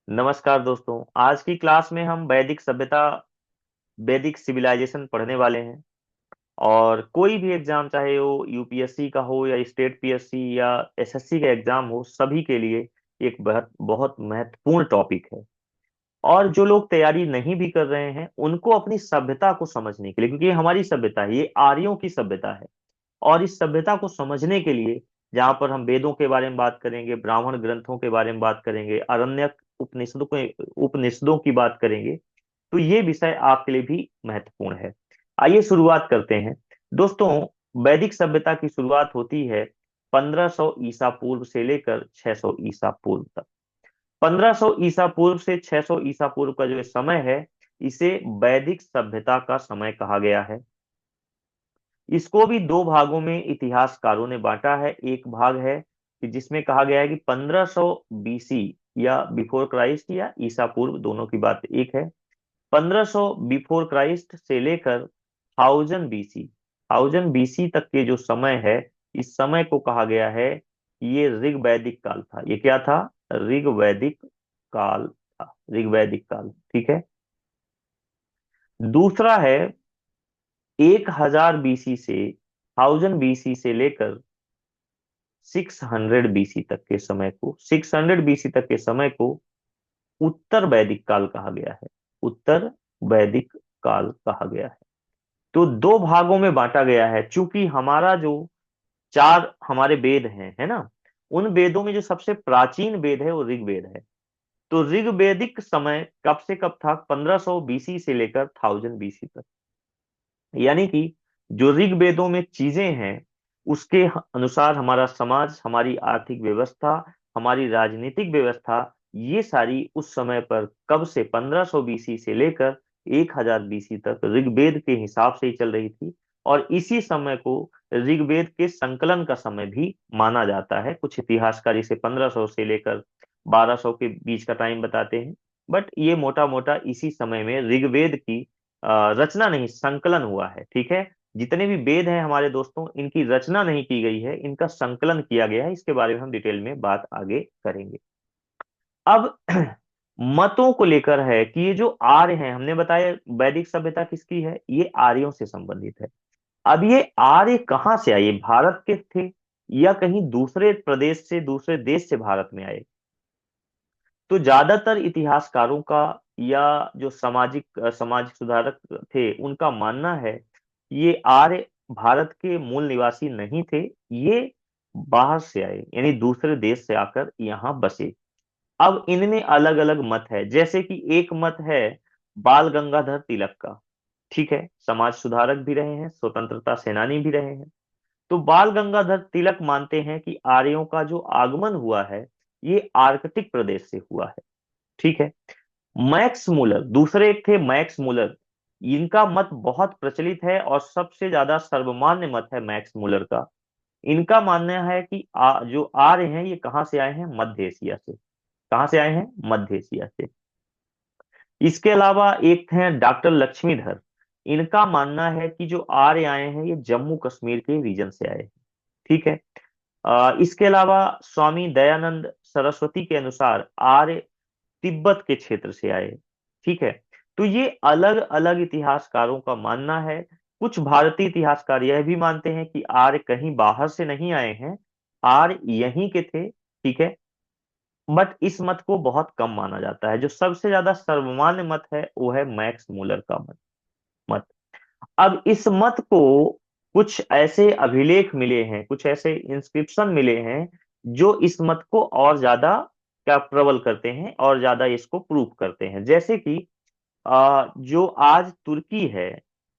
नमस्कार दोस्तों। आज की क्लास में हम वैदिक सभ्यता, वैदिक सिविलाइजेशन पढ़ने वाले हैं। और कोई भी एग्जाम, चाहे वो यूपीएससी का हो या स्टेट पीएससी या एसएससी का एग्जाम हो, सभी के लिए एक बहुत बहुत महत्वपूर्ण टॉपिक है। और जो लोग तैयारी नहीं भी कर रहे हैं, उनको अपनी सभ्यता को समझने के लिए, क्योंकि ये हमारी सभ्यता है, ये आर्यों की सभ्यता है। और इस सभ्यता को समझने के लिए, जहाँ पर हम वेदों के बारे में बात करेंगे, ब्राह्मण ग्रंथों के बारे में बात करेंगे, आरण्यक उपनिषदों की बात करेंगे, तो ये विषय आपके लिए भी महत्वपूर्ण है। आइए शुरुआत करते हैं। दोस्तों, वैदिक सभ्यता की शुरुआत होती है 1500 ईसा पूर्व से लेकर 600 ईसा पूर्व तक। 1500 ईसा पूर्व से 600 ईसा पूर्व का जो समय है, इसे वैदिक सभ्यता का समय कहा गया है। इसको भी दो भागों में इतिहासकारों ने बांटा है। एक भाग है कि जिसमें कहा गया है कि 1500 बीसी या बिफोर क्राइस्ट या ईसा पूर्व, दोनों की बात एक है। 1500 बिफोर क्राइस्ट से लेकर 1000 बीसी तक के जो समय है, इस समय को कहा गया है कि ये ऋग वैदिक काल था। ये क्या था? ऋग वैदिक काल था। ऋग वैदिक काल, ठीक है। दूसरा है 1000 बीसी से, 1000 बीसी से लेकर 600 बीसी तक के समय को, 600 बीसी तक के समय को उत्तर वैदिक काल कहा गया है। उत्तर वैदिक काल कहा गया है। तो दो भागों में बांटा गया है। चूंकि हमारा जो चार हमारे वेद हैं, है ना, उन वेदों में जो सबसे प्राचीन वेद है वो ऋग्वेद है। तो ऋग्वेदिक समय कब से कब था? 1500 बीसी से लेकर 1000 बीसी तक। यानी कि जो ऋग्वेदों में चीजें हैं, उसके अनुसार हमारा समाज, हमारी आर्थिक व्यवस्था, हमारी राजनीतिक व्यवस्था, ये सारी उस समय पर कब से 1500 बीसी से लेकर 1000 बीसी तक ऋग्वेद के हिसाब से ही चल रही थी। और इसी समय को ऋग्वेद के संकलन का समय भी माना जाता है। कुछ इतिहासकार इसे 1500 से लेकर 1200 के बीच का टाइम बताते हैं। बट ये मोटा मोटा इसी समय में ऋग्वेद की रचना नहीं, संकलन हुआ है, ठीक है। जितने भी वेद हैं हमारे दोस्तों, इनकी रचना नहीं की गई है, इनका संकलन किया गया है। इसके बारे में हम डिटेल में बात आगे करेंगे। अब मतों को लेकर है कि ये जो आर्य हैं, हमने बताया वैदिक सभ्यता किसकी है, ये आर्यों से संबंधित है। अब ये आर्य कहाँ से आए? ये भारत के थे या कहीं दूसरे प्रदेश से, दूसरे देश से भारत में आए? तो ज्यादातर इतिहासकारों का या जो समाज सुधारक थे, उनका मानना है कि ये आर्य भारत के मूल निवासी नहीं थे। ये बाहर से आए, यानी दूसरे देश से आकर यहाँ बसे। अब इनमें अलग अलग मत है। जैसे कि एक मत है बाल गंगाधर तिलक का, ठीक है। समाज सुधारक भी रहे हैं, स्वतंत्रता सेनानी भी रहे हैं। तो बाल गंगाधर तिलक मानते हैं कि आर्यों का जो आगमन हुआ है, ये आर्कटिक प्रदेश से हुआ है, ठीक है। मैक्स मूलर दूसरे एक थे, मैक्स मूलर। इनका मत बहुत प्रचलित है और सबसे ज्यादा सर्वमान्य मत है मैक्स मूलर का। इनका मानना है कि जो आर्य हैं, ये कहाँ से आए हैं? मध्य एशिया से। कहाँ से आए हैं? मध्य एशिया से। इसके अलावा एक हैं डॉक्टर लक्ष्मीधर। इनका मानना है कि जो आर्य आए हैं, ये जम्मू कश्मीर के रीजन से आए हैं, ठीक है। इसके अलावा स्वामी दयानंद सरस्वती के अनुसार आर्य तिब्बत के क्षेत्र से आए, ठीक है। तो ये अलग अलग इतिहासकारों का मानना है। कुछ भारतीय इतिहासकार यह भी मानते हैं कि आर्य कहीं बाहर से नहीं आए हैं, आर्य यहीं के थे, ठीक है। बट इस मत को बहुत कम माना जाता है। जो सबसे ज्यादा सर्वमान्य मत है वो है मैक्स मूलर का मत। अब इस मत को कुछ ऐसे अभिलेख मिले हैं, कुछ ऐसे इंस्क्रिप्शन मिले हैं जो इस मत को और ज्यादा क्या प्रबल करते हैं और ज्यादा इसको प्रूव करते हैं। जैसे कि जो आज तुर्की है,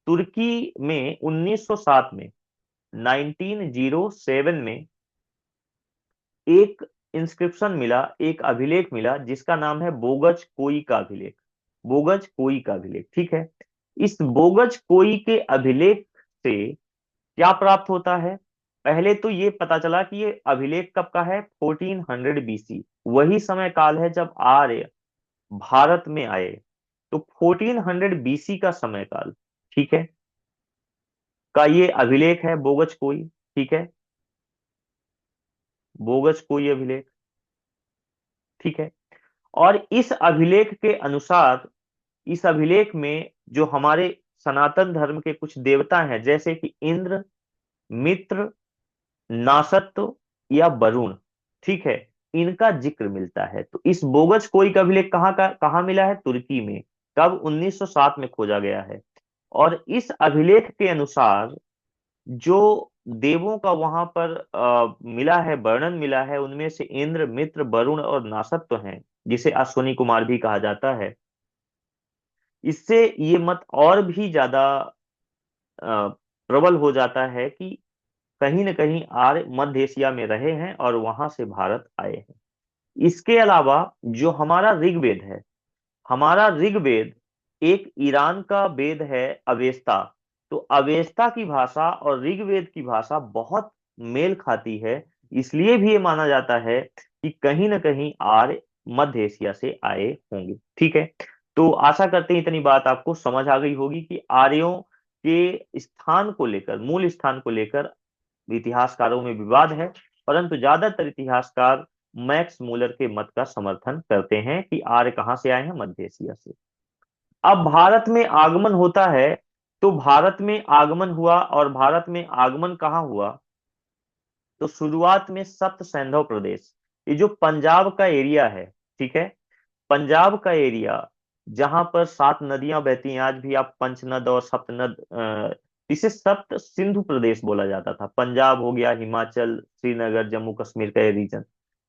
तुर्की में 1907 में, 1907 में एक इंस्क्रिप्शन मिला, एक अभिलेख मिला जिसका नाम है बोगज कोई का अभिलेख। बोगज कोई का अभिलेख, ठीक है। इस बोगज कोई के अभिलेख से क्या प्राप्त होता है? पहले तो ये पता चला कि ये अभिलेख कब का है, 1400 बीसी। वही समय काल है जब आर्य भारत में आए। तो 1400 बीसी का समय काल, ठीक है, का ये अभिलेख है बोगज कोई, ठीक है। बोगज कोई अभिलेख, ठीक है। और इस अभिलेख के अनुसार, इस अभिलेख में जो हमारे सनातन धर्म के कुछ देवता हैं, जैसे कि इंद्र, मित्र, नासत्व या वरुण, ठीक है, इनका जिक्र मिलता है। तो इस बोगस कोई का अभिलेख कहाँ मिला है? तुर्की में। कब? 1907 में खोजा गया है। और इस अभिलेख के अनुसार जो देवों का वहां पर मिला है, वर्णन मिला है, उनमें से इंद्र, मित्र, वरुण और नासत्व हैं, जिसे अश्वनी कुमार भी कहा जाता है। इससे ये मत और भी ज्यादा प्रबल हो जाता है कि कहीं न कहीं आर्य मध्य एशिया में रहे हैं और वहां से भारत आए हैं। इसके अलावा जो हमारा ऋग्वेद है, हमारा ऋग्वेद एक ईरान का वेद है, अवेस्ता। तो अवेस्ता की भाषा और ऋग्वेद की भाषा बहुत मेल खाती है। इसलिए भी ये माना जाता है कि कहीं ना कहीं आर्य मध्य एशिया से आए होंगे। ठीक है, तो आशा करते हैं इतनी बात आपको समझ आ गई होगी कि आर्यों के स्थान को लेकर, मूल स्थान को लेकर इतिहासकारों में विवाद है, परंतु ज्यादातर इतिहासकार मैक्स मूलर के मत का समर्थन करते हैं कि आर्य कहां से आए हैं? मध्य एशिया से। अब भारत में आगमन होता है, तो भारत में आगमन हुआ, और भारत में आगमन कहाँ हुआ? तो शुरुआत में सप्त सैंधव प्रदेश, ये जो पंजाब का एरिया है, ठीक है, पंजाब का एरिया जहां पर 7 नदियां बहती हैं, आज भी आप पंचनद और सप्तनद, इसे सप्त सिंधु प्रदेश बोला जाता था। पंजाब हो गया, हिमाचल, श्रीनगर, जम्मू कश्मीर का ये रीजन,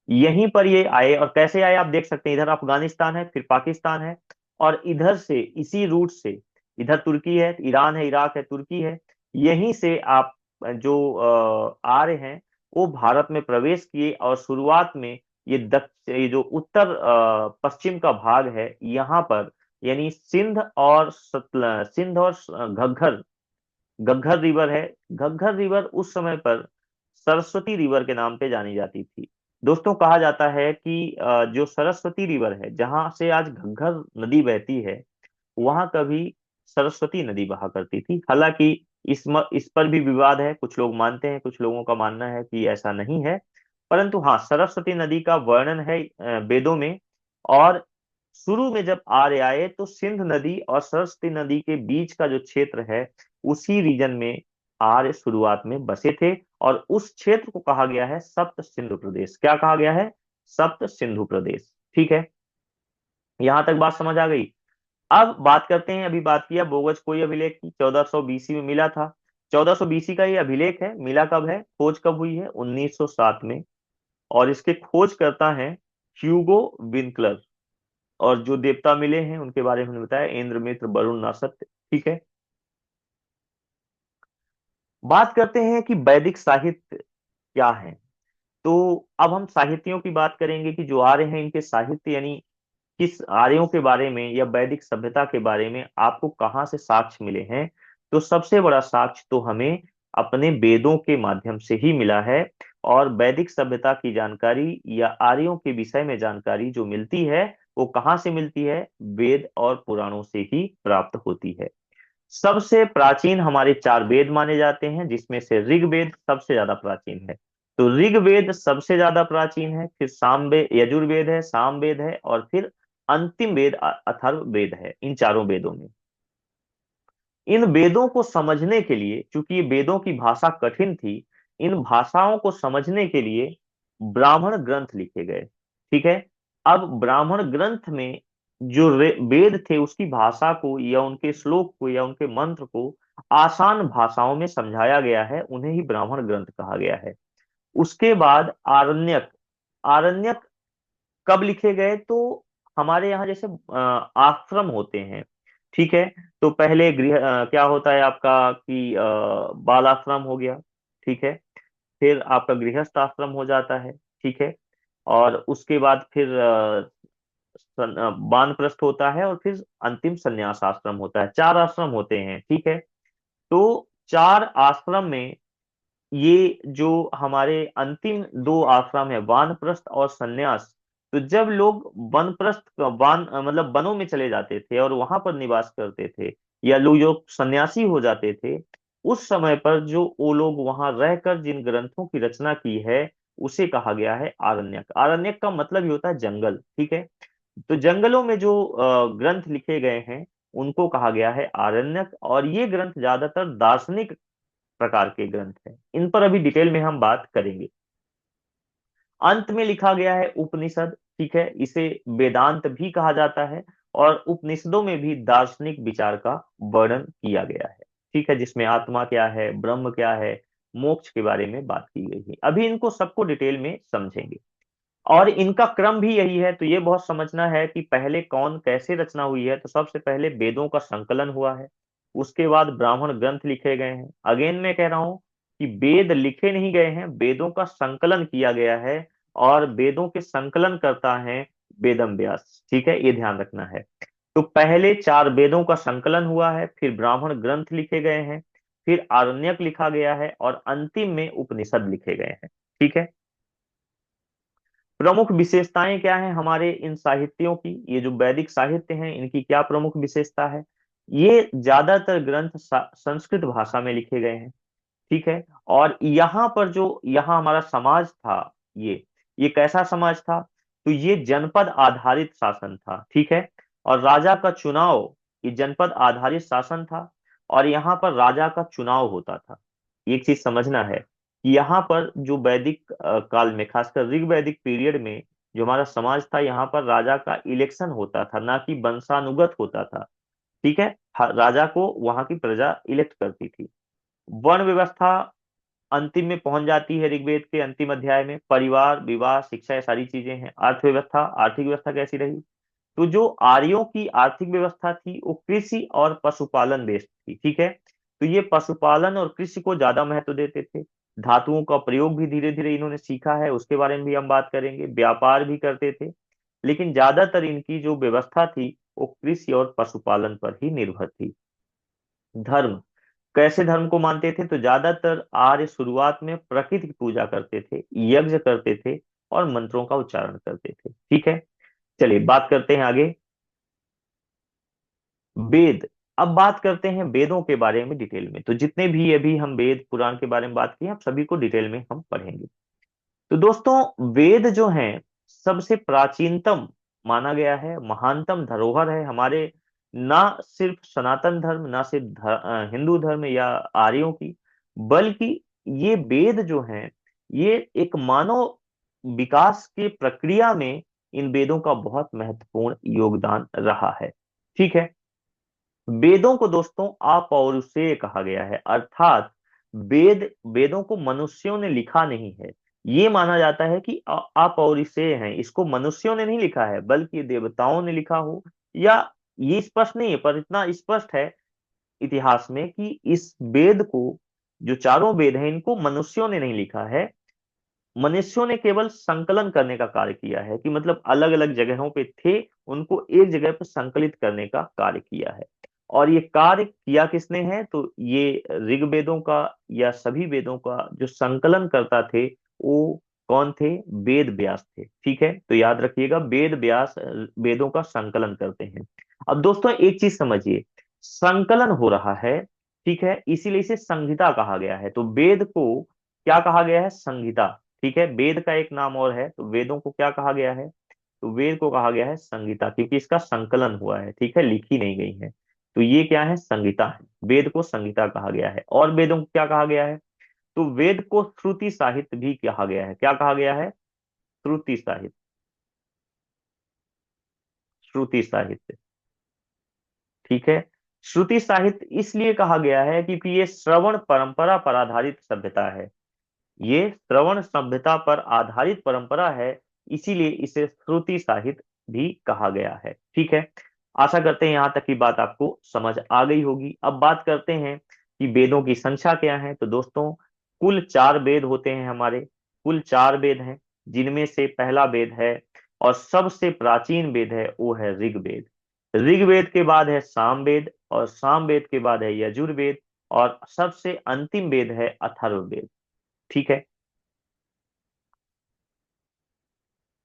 यहीं पर ये आए। और कैसे आए आप देख सकते हैं, इधर अफगानिस्तान है, फिर पाकिस्तान है, और इधर से, इसी रूट से, इधर तुर्की है, ईरान है, इराक है, तुर्की है, यहीं से आप जो आ रहे हैं वो भारत में प्रवेश किए। और शुरुआत में ये जो उत्तर पश्चिम का भाग है, यहाँ पर यानी सिंध और घग्गर, घग्गर रिवर है। घग्गर रिवर उस समय पर सरस्वती रिवर के नाम पे जानी जाती थी। दोस्तों, कहा जाता है कि जो सरस्वती रिवर है, जहां से आज घग्गर नदी बहती है, वहां कभी सरस्वती नदी बहा करती थी। हालांकि इस पर भी विवाद है, कुछ लोग मानते हैं, कुछ लोगों का मानना है कि ऐसा नहीं है। परंतु हाँ, सरस्वती नदी का वर्णन है वेदों में। और शुरू में जब आर्य आए तो सिंध नदी और सरस्वती नदी के बीच का जो क्षेत्र है, उसी रीजन में आर्य शुरुआत में बसे थे। और उस क्षेत्र को कहा गया है सप्त सिंधु प्रदेश। क्या कहा गया है? सप्त सिंधु प्रदेश। ठीक है, यहां तक बात समझ आ गई। अब बात करते हैं, अभी बात किया बोगस कोई अभिलेख की, 1400 बीसी में मिला था। 1400 बीसी का ये अभिलेख है, मिला कब है, खोज कब हुई है? 1907 में। और इसके खोज करता है ह्यूगो विंकलर। और जो देवता मिले हैं उनके बारे में हमने बताया, इंद्र, मित्र, वरुण, नासत्य। ठीक है, बात करते हैं कि वैदिक साहित्य क्या है। तो अब हम साहित्यों की बात करेंगे कि जो आर्य हैं इनके साहित्य, यानी किस आर्यों के बारे में या वैदिक सभ्यता के बारे में आपको कहाँ से साक्ष्य मिले हैं। तो सबसे बड़ा साक्ष्य तो हमें अपने वेदों के माध्यम से ही मिला है। और वैदिक सभ्यता की जानकारी या आर्यों के विषय में जानकारी जो मिलती है, वो कहाँ से मिलती है? वेद और पुराणों से ही प्राप्त होती है। सबसे प्राचीन हमारे 4 वेद माने जाते हैं, जिसमें से ऋग्वेद सबसे ज्यादा प्राचीन है। तो ऋग्वेद सबसे ज्यादा प्राचीन है, फिर सामवेद, यजुर्वेद है, सामवेद है, और फिर अंतिम वेद अथर्ववेद है। इन चारों वेदों में, इन वेदों को समझने के लिए, चूंकि ये वेदों की भाषा कठिन थी, इन भाषाओं को समझने के लिए ब्राह्मण ग्रंथ लिखे गए। ठीक है, अब ब्राह्मण ग्रंथ में जो वेद थे, उसकी भाषा को या उनके श्लोक को या उनके मंत्र को आसान भाषाओं में समझाया गया है, उन्हें ही ब्राह्मण ग्रंथ कहा गया है। उसके बाद आरण्यक। आरण्यक कब लिखे गए? तो हमारे यहाँ जैसे आश्रम होते हैं, ठीक है, तो पहले क्या होता है आपका कि बाल आश्रम हो गया, ठीक है, फिर आपका गृहस्थ आश्रम हो जाता है, ठीक है, और उसके बाद फिर वानप्रस्थ होता है, और फिर अंतिम संन्यास आश्रम होता है। 4 आश्रम होते हैं, ठीक है। तो 4 आश्रम में ये जो हमारे अंतिम 2 आश्रम है, वानप्रस्थ और संन्यास, तो जब लोग वानप्रस्थ मतलब वनों में चले जाते थे और वहां पर निवास करते थे, या लोग जो सन्यासी हो जाते थे, उस समय पर जो वो लोग वहां रहकर जिन ग्रंथों की रचना की है, उसे कहा गया है आरण्यक। आरण्यक का मतलब ही होता है जंगल, ठीक है। तो जंगलों में जो ग्रंथ लिखे गए हैं उनको कहा गया है आरण्यक, और ये ग्रंथ ज्यादातर दार्शनिक प्रकार के ग्रंथ हैं। इन पर अभी डिटेल में हम बात करेंगे। अंत में लिखा गया है उपनिषद, ठीक है, इसे वेदांत भी कहा जाता है, और उपनिषदों में भी दार्शनिक विचार का वर्णन किया गया है, ठीक है, जिसमें आत्मा क्या है, ब्रह्म क्या है, मोक्ष के बारे में बात की गई है। अभी इनको सबको डिटेल में समझेंगे, और इनका क्रम भी यही है। तो ये बहुत समझना है कि पहले कौन कैसे रचना हुई है। तो सबसे पहले वेदों का संकलन हुआ है, उसके बाद ब्राह्मण ग्रंथ लिखे गए हैं। अगेन मैं कह रहा हूं कि वेद लिखे नहीं गए हैं, वेदों का संकलन किया गया है, और वेदों के संकलन करता है वेदम व्यास, ठीक है, ये ध्यान रखना है। तो पहले चार वेदों का संकलन हुआ है, फिर ब्राह्मण ग्रंथ लिखे गए हैं, फिर आरण्यक लिखा गया है, और अंतिम में उपनिषद लिखे गए हैं, ठीक है। प्रमुख विशेषताएं क्या हैं हमारे इन साहित्यों की, ये जो वैदिक साहित्य हैं इनकी क्या प्रमुख विशेषता है। ये ज्यादातर ग्रंथ संस्कृत भाषा में लिखे गए हैं, ठीक है। और यहाँ पर जो यहाँ हमारा समाज था, ये कैसा समाज था, तो ये जनपद आधारित शासन था, ठीक है। और राजा का चुनाव, ये जनपद आधारित शासन था, और यहाँ पर राजा का चुनाव होता था। एक चीज समझना है कि यहाँ पर जो वैदिक काल में, खासकर ऋग वैदिक पीरियड में जो हमारा समाज था, यहाँ पर राजा का इलेक्शन होता था, ना कि वंशानुगत होता था, ठीक है। राजा को वहां की प्रजा इलेक्ट करती थी। वर्ण व्यवस्था अंतिम में पहुंच जाती है ऋग्वेद के अंतिम अध्याय में। परिवार, विवाह, शिक्षा, ये सारी चीजें हैं। अर्थव्यवस्था, आर्थिक व्यवस्था कैसी रही, तो जो आर्यों की आर्थिक व्यवस्था थी वो कृषि और पशुपालन बेस्ड थी, ठीक है। तो ये पशुपालन और कृषि को ज्यादा महत्व देते थे। धातुओं का प्रयोग भी धीरे धीरे इन्होंने सीखा है, उसके बारे में भी हम बात करेंगे। व्यापार भी करते थे, लेकिन ज्यादातर इनकी जो व्यवस्था थी वो कृषि और पशुपालन पर ही निर्भर थी। धर्म, कैसे धर्म को मानते थे, तो ज्यादातर आर्य शुरुआत में प्रकृति की पूजा करते थे, यज्ञ करते थे, और मंत्रों का उच्चारण करते थे, ठीक है। चलिए बात करते हैं आगे। वेद, अब बात करते हैं वेदों के बारे में डिटेल में। तो जितने भी अभी हम वेद पुराण के बारे में बात की, आप सभी को डिटेल में हम पढ़ेंगे। तो दोस्तों वेद जो हैं सबसे प्राचीनतम माना गया है, महानतम धरोहर है हमारे, ना सिर्फ सनातन धर्म, ना सिर्फ हिंदू धर्म या आर्यों की, बल्कि ये वेद जो हैं ये एक मानव विकास की प्रक्रिया में इन वेदों का बहुत महत्वपूर्ण योगदान रहा है, ठीक है। वेदों को दोस्तों अपौरुषेय कहा गया है, अर्थात वेदों को मनुष्यों ने लिखा नहीं है। ये माना जाता है कि अपौरुषेय है, इसको मनुष्यों ने नहीं लिखा है, बल्कि देवताओं ने लिखा हो, या ये स्पष्ट नहीं है, पर इतना स्पष्ट है इतिहास में कि इस वेद को, जो चारों वेद हैं, इनको मनुष्यों ने नहीं लिखा है। मनुष्यों ने केवल संकलन करने का कार्य किया है, कि मतलब अलग अलग जगहों पे थे, उनको एक जगह पर संकलित करने का कार्य किया है। और ये कार्य किया किसने है, तो ये ऋग्वेदों का या सभी वेदों का जो संकलन करता थे वो कौन थे, वेद व्यास थे, ठीक है। तो याद रखिएगा, वेद व्यास वेदों का संकलन करते हैं। अब दोस्तों एक चीज समझिए, संकलन हो रहा है, ठीक है, इसीलिए इसे संहिता कहा गया है। तो वेद को क्या कहा गया है, संहिता, ठीक है। वेद का एक नाम और है, तो वेदों को क्या कहा गया है, तो वेद को कहा गया है संहिता, क्योंकि इसका संकलन हुआ है, ठीक है, लिखी नहीं गई है। तो ये क्या है, संहिता है। वेद को संहिता कहा गया है। और वेदों को क्या कहा गया है, तो वेद को श्रुति साहित्य भी कहा गया है। क्या कहा गया है, श्रुति साहित्य, श्रुति साहित्य, ठीक है। श्रुति साहित्य इसलिए कहा गया है क्योंकि ये श्रवण परंपरा पर आधारित सभ्यता है। ये श्रवण सभ्यता पर आधारित परंपरा है, इसीलिए इसे श्रुति साहित्य भी कहा गया है, ठीक है। आशा करते हैं यहां तक की बात आपको समझ आ गई होगी। अब बात करते हैं कि वेदों की संख्या क्या है। तो दोस्तों कुल चार वेद होते हैं हमारे, कुल चार वेद हैं, जिनमें से पहला वेद है और सबसे प्राचीन वेद है वो है ऋग्वेद। ऋग्वेद के बाद है सामवेद, और सामवेद के बाद है यजुर्वेद, और सबसे अंतिम वेद है अथर्ववेद, ठीक है।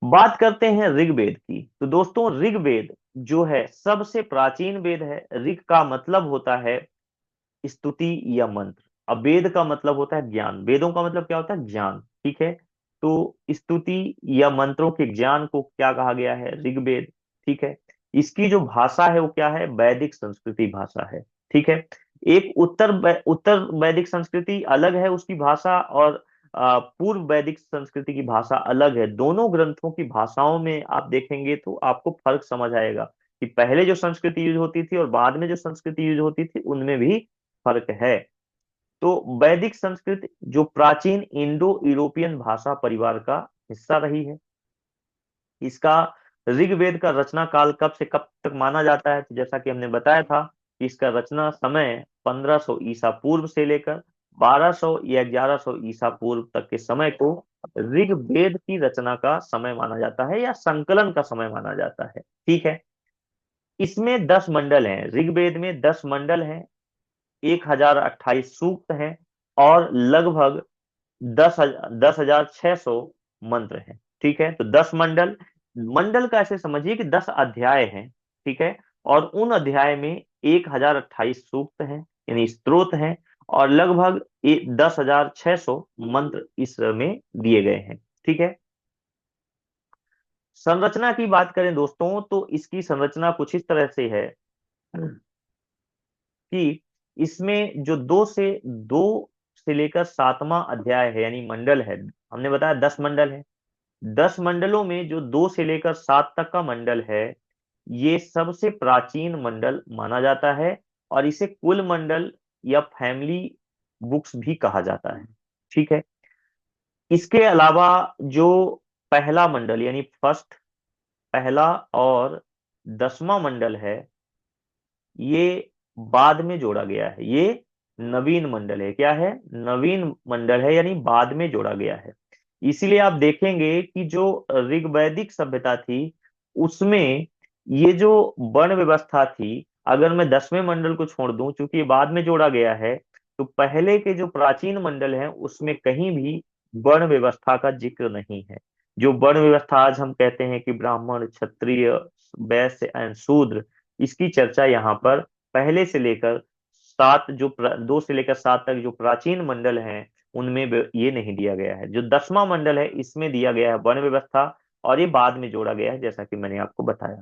बात करते हैं ऋग्वेद की। तो दोस्तों ऋग्वेद जो है सबसे प्राचीन वेद है। ऋग का मतलब होता है स्तुति या मंत्र। अब वेद का मतलब होता है ज्ञान, वेदों का मतलब क्या होता है, ज्ञान, ठीक है। तो स्तुति या मंत्रों के ज्ञान को क्या कहा गया है, ऋग्वेद। ठीक है। इसकी जो भाषा है वो क्या है, वैदिक संस्कृति भाषा है। ठीक है। एक उत्तर वैदिक संस्कृति अलग है उसकी भाषा, और पूर्व वैदिक संस्कृति की भाषा अलग है। दोनों ग्रंथों की भाषाओं में आप देखेंगे तो आपको फर्क समझ आएगा कि पहले जो संस्कृति यूज होती थी और बाद में जो संस्कृति यूज होती थी उनमें भी फर्क है। तो वैदिक संस्कृत जो प्राचीन इंडो यूरोपियन भाषा परिवार का हिस्सा रही है। इसका ऋग्वेद का रचना काल कब से कब तक माना जाता है, तो जैसा कि हमने बताया था कि इसका रचना समय 1500 ईसा पूर्व से लेकर 1200 या 1100 ईसा पूर्व तक के समय को ऋग्वेद की रचना का समय माना जाता है, या संकलन का समय माना जाता है। ठीक है। इसमें 10 मंडल हैं, ऋग्वेद में 10 मंडल हैं, 1028 सूक्त हैं, और लगभग 10,600 मंत्र हैं। ठीक है। तो 10 मंडल, मंडल का ऐसे समझिए कि 10 अध्याय हैं। ठीक है। और उन अध्याय में 1028 सूक्त हैं यानी स्तोत्र हैं, और लगभग 10,600 मंत्र इसमें दिए गए हैं। ठीक है। संरचना की बात करें दोस्तों तो इसकी संरचना कुछ इस तरह से है कि इसमें जो दो से लेकर 7वां अध्याय है यानी मंडल है, हमने बताया 10 मंडल है। 10 मंडलों में जो 2 से लेकर 7 तक का मंडल है, ये सबसे प्राचीन मंडल माना जाता है, और इसे कुल मंडल या फैमिली बुक्स भी कहा जाता है। ठीक है। इसके अलावा जो पहला मंडल यानी फर्स्ट, पहला और 10वां मंडल है, ये बाद में जोड़ा गया है। ये नवीन मंडल है। क्या है, नवीन मंडल है, यानी बाद में जोड़ा गया है। इसीलिए आप देखेंगे कि जो ऋग्वैदिक सभ्यता थी उसमें ये जो वर्ण व्यवस्था थी, अगर मैं 10वें मंडल को छोड़ दूं, चूंकि ये बाद में जोड़ा गया है, तो पहले के जो प्राचीन मंडल हैं उसमें कहीं भी वर्ण व्यवस्था का जिक्र नहीं है। जो वर्ण व्यवस्था आज हम कहते हैं कि ब्राह्मण, क्षत्रिय, वैश्य एंड शूद्र, इसकी चर्चा यहाँ पर पहले से लेकर 2 से लेकर 7 तक जो प्राचीन मंडल हैं उनमें ये नहीं दिया गया है। जो 10वां मंडल है इसमें दिया गया है वर्ण व्यवस्था, और ये बाद में जोड़ा गया है जैसा कि मैंने आपको बताया।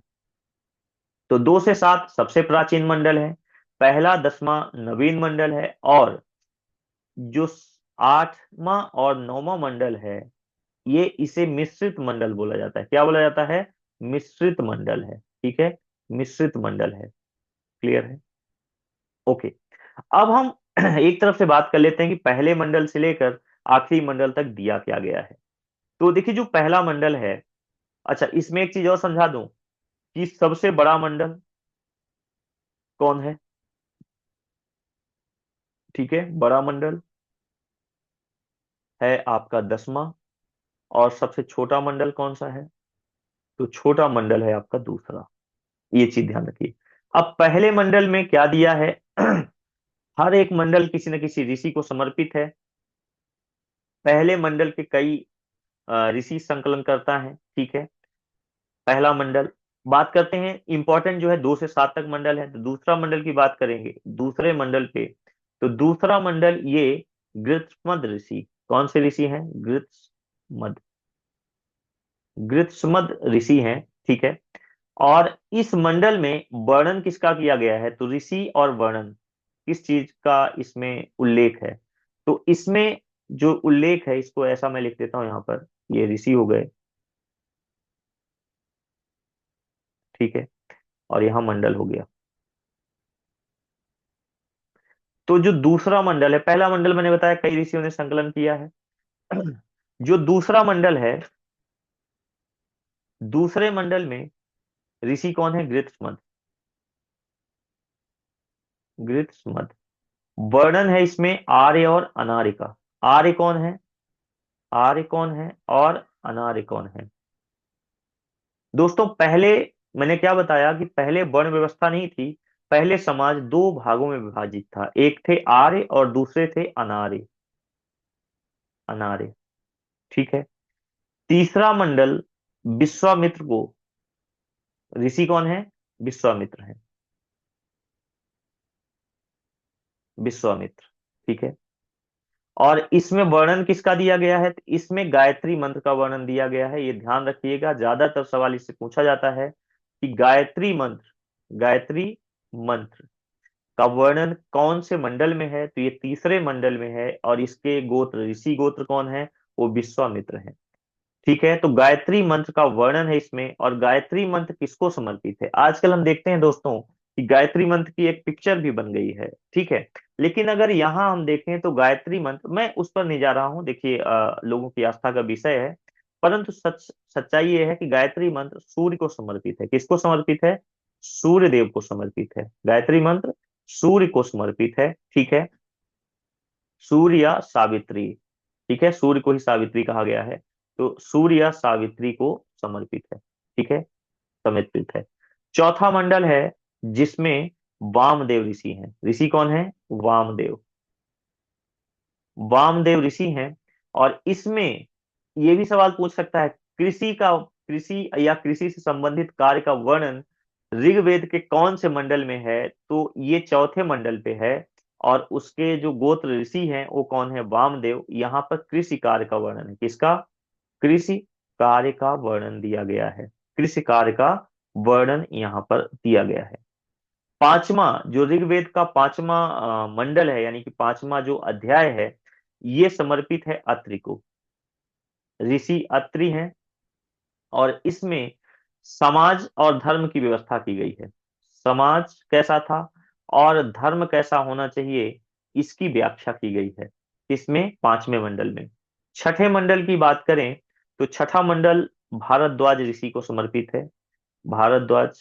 तो 2 से 7 सबसे प्राचीन मंडल है, पहला 10वां नवीन मंडल है, और जो 8वां और 9वां मंडल है ये इसे मिश्रित मंडल बोला जाता है। क्या बोला जाता है, मिश्रित मंडल है। ठीक है, मिश्रित मंडल है। क्लियर है। ओके। अब हम एक तरफ से बात कर लेते हैं कि पहले मंडल से लेकर आखिरी मंडल तक दिया क्या गया है। तो देखिए जो पहला मंडल है, अच्छा इसमें एक चीज और समझा दूं कि सबसे बड़ा मंडल कौन है। ठीक है, बड़ा मंडल है आपका 10वां, और सबसे छोटा मंडल कौन सा है, तो छोटा मंडल है आपका दूसरा। ये चीज ध्यान रखिए। अब पहले मंडल में क्या दिया है हर एक मंडल किसी न किसी ऋषि को समर्पित है। पहले मंडल के कई ऋषि संकलन करता है। ठीक है, पहला मंडल। बात करते हैं इंपॉर्टेंट जो है 2 से 7 तक मंडल है, तो दूसरा मंडल की बात करेंगे दूसरे मंडल पे। तो दूसरा मंडल ये गृत्समद ऋषि, कौन से ऋषि हैं, गृत्समद, गृत्समद ऋषि हैं। ठीक है। और इस मंडल में वर्णन किसका किया गया है, तो ऋषि और वर्णन किस चीज का इसमें उल्लेख है, तो इसमें जो उल्लेख है इसको ऐसा मैं लिख देता हूं यहां पर, ये ऋषि हो गए। ठीक है, और यहां मंडल हो गया। तो जो दूसरा मंडल है, पहला मंडल मैंने बताया कई ऋषियों ने संकलन किया है। जो दूसरा मंडल है, दूसरे मंडल में ऋषि कौन है, गृत्समद, गृत्समद। वर्णन है इसमें आर्य और अनार्य का। आर्य कौन है, आर्य कौन है और अनार्य कौन है। दोस्तों पहले मैंने क्या बताया कि पहले वर्ण व्यवस्था नहीं थी, पहले समाज 2 भागों में विभाजित था, एक थे आर्य और दूसरे थे अनार्य, अनार्य। ठीक है। तीसरा मंडल विश्वामित्र को, ऋषि कौन है, विश्वामित्र है, विश्वामित्र। ठीक है। और इसमें वर्णन किसका दिया गया है, तो इसमें गायत्री मंत्र का वर्णन दिया गया है। ये ध्यान रखिएगा, ज्यादातर सवाल इससे पूछा जाता है। कि गायत्री मंत्र का वर्णन कौन से मंडल में है, तो ये तीसरे मंडल में है, और इसके गोत्र, ऋषि गोत्र कौन है, वो विश्वामित्र है। ठीक है, तो गायत्री मंत्र का वर्णन है इसमें, और गायत्री मंत्र किसको समर्पित है। आजकल हम देखते हैं दोस्तों कि गायत्री मंत्र की एक पिक्चर भी बन गई है, ठीक है। लेकिन अगर यहाँ हम देखें तो गायत्री मंत्र, मैं उस पर नहीं जा रहा हूँ, देखिए लोगों की आस्था का विषय है, परंतु सच्चाई ये है कि गायत्री मंत्र सूर्य को समर्पित है। किसको समर्पित है, सूर्य देव को समर्पित है। गायत्री मंत्र सूर्य को समर्पित है, ठीक है। सूर्य या सावित्री, ठीक है, सूर्य को ही सावित्री कहा गया है, तो सूर्य या सावित्री को समर्पित है, ठीक है, समर्पित है। चौथा मंडल है जिसमें वामदेव ऋषि हैं। ऋषि कौन है, वामदेव, वामदेव ऋषि हैं। और इसमें ये भी सवाल पूछ सकता है, कृषि या कृषि से संबंधित कार्य का वर्णन ऋग्वेद के कौन से मंडल में है, तो ये चौथे मंडल पे है। और उसके जो गोत्र ऋषि हैं वो कौन है, वामदेव। यहाँ पर कृषि कार्य का वर्णन है, किसका, कृषि कार्य का वर्णन दिया गया है, कृषि कार्य का वर्णन यहाँ पर दिया गया है। पांचवा जो ऋग्वेद का पांचवा मंडल है, यानी कि पांचवा जो अध्याय है, ये समर्पित है अत्रि को। ऋषि अत्रि हैं, और इसमें समाज और धर्म की व्यवस्था की गई है। समाज कैसा था और धर्म कैसा होना चाहिए, इसकी व्याख्या की गई है। इसमें पांचवें मंडल में। छठे मंडल की बात करें तो छठा मंडल भारद्वाज ऋषि को समर्पित है। भारद्वाज,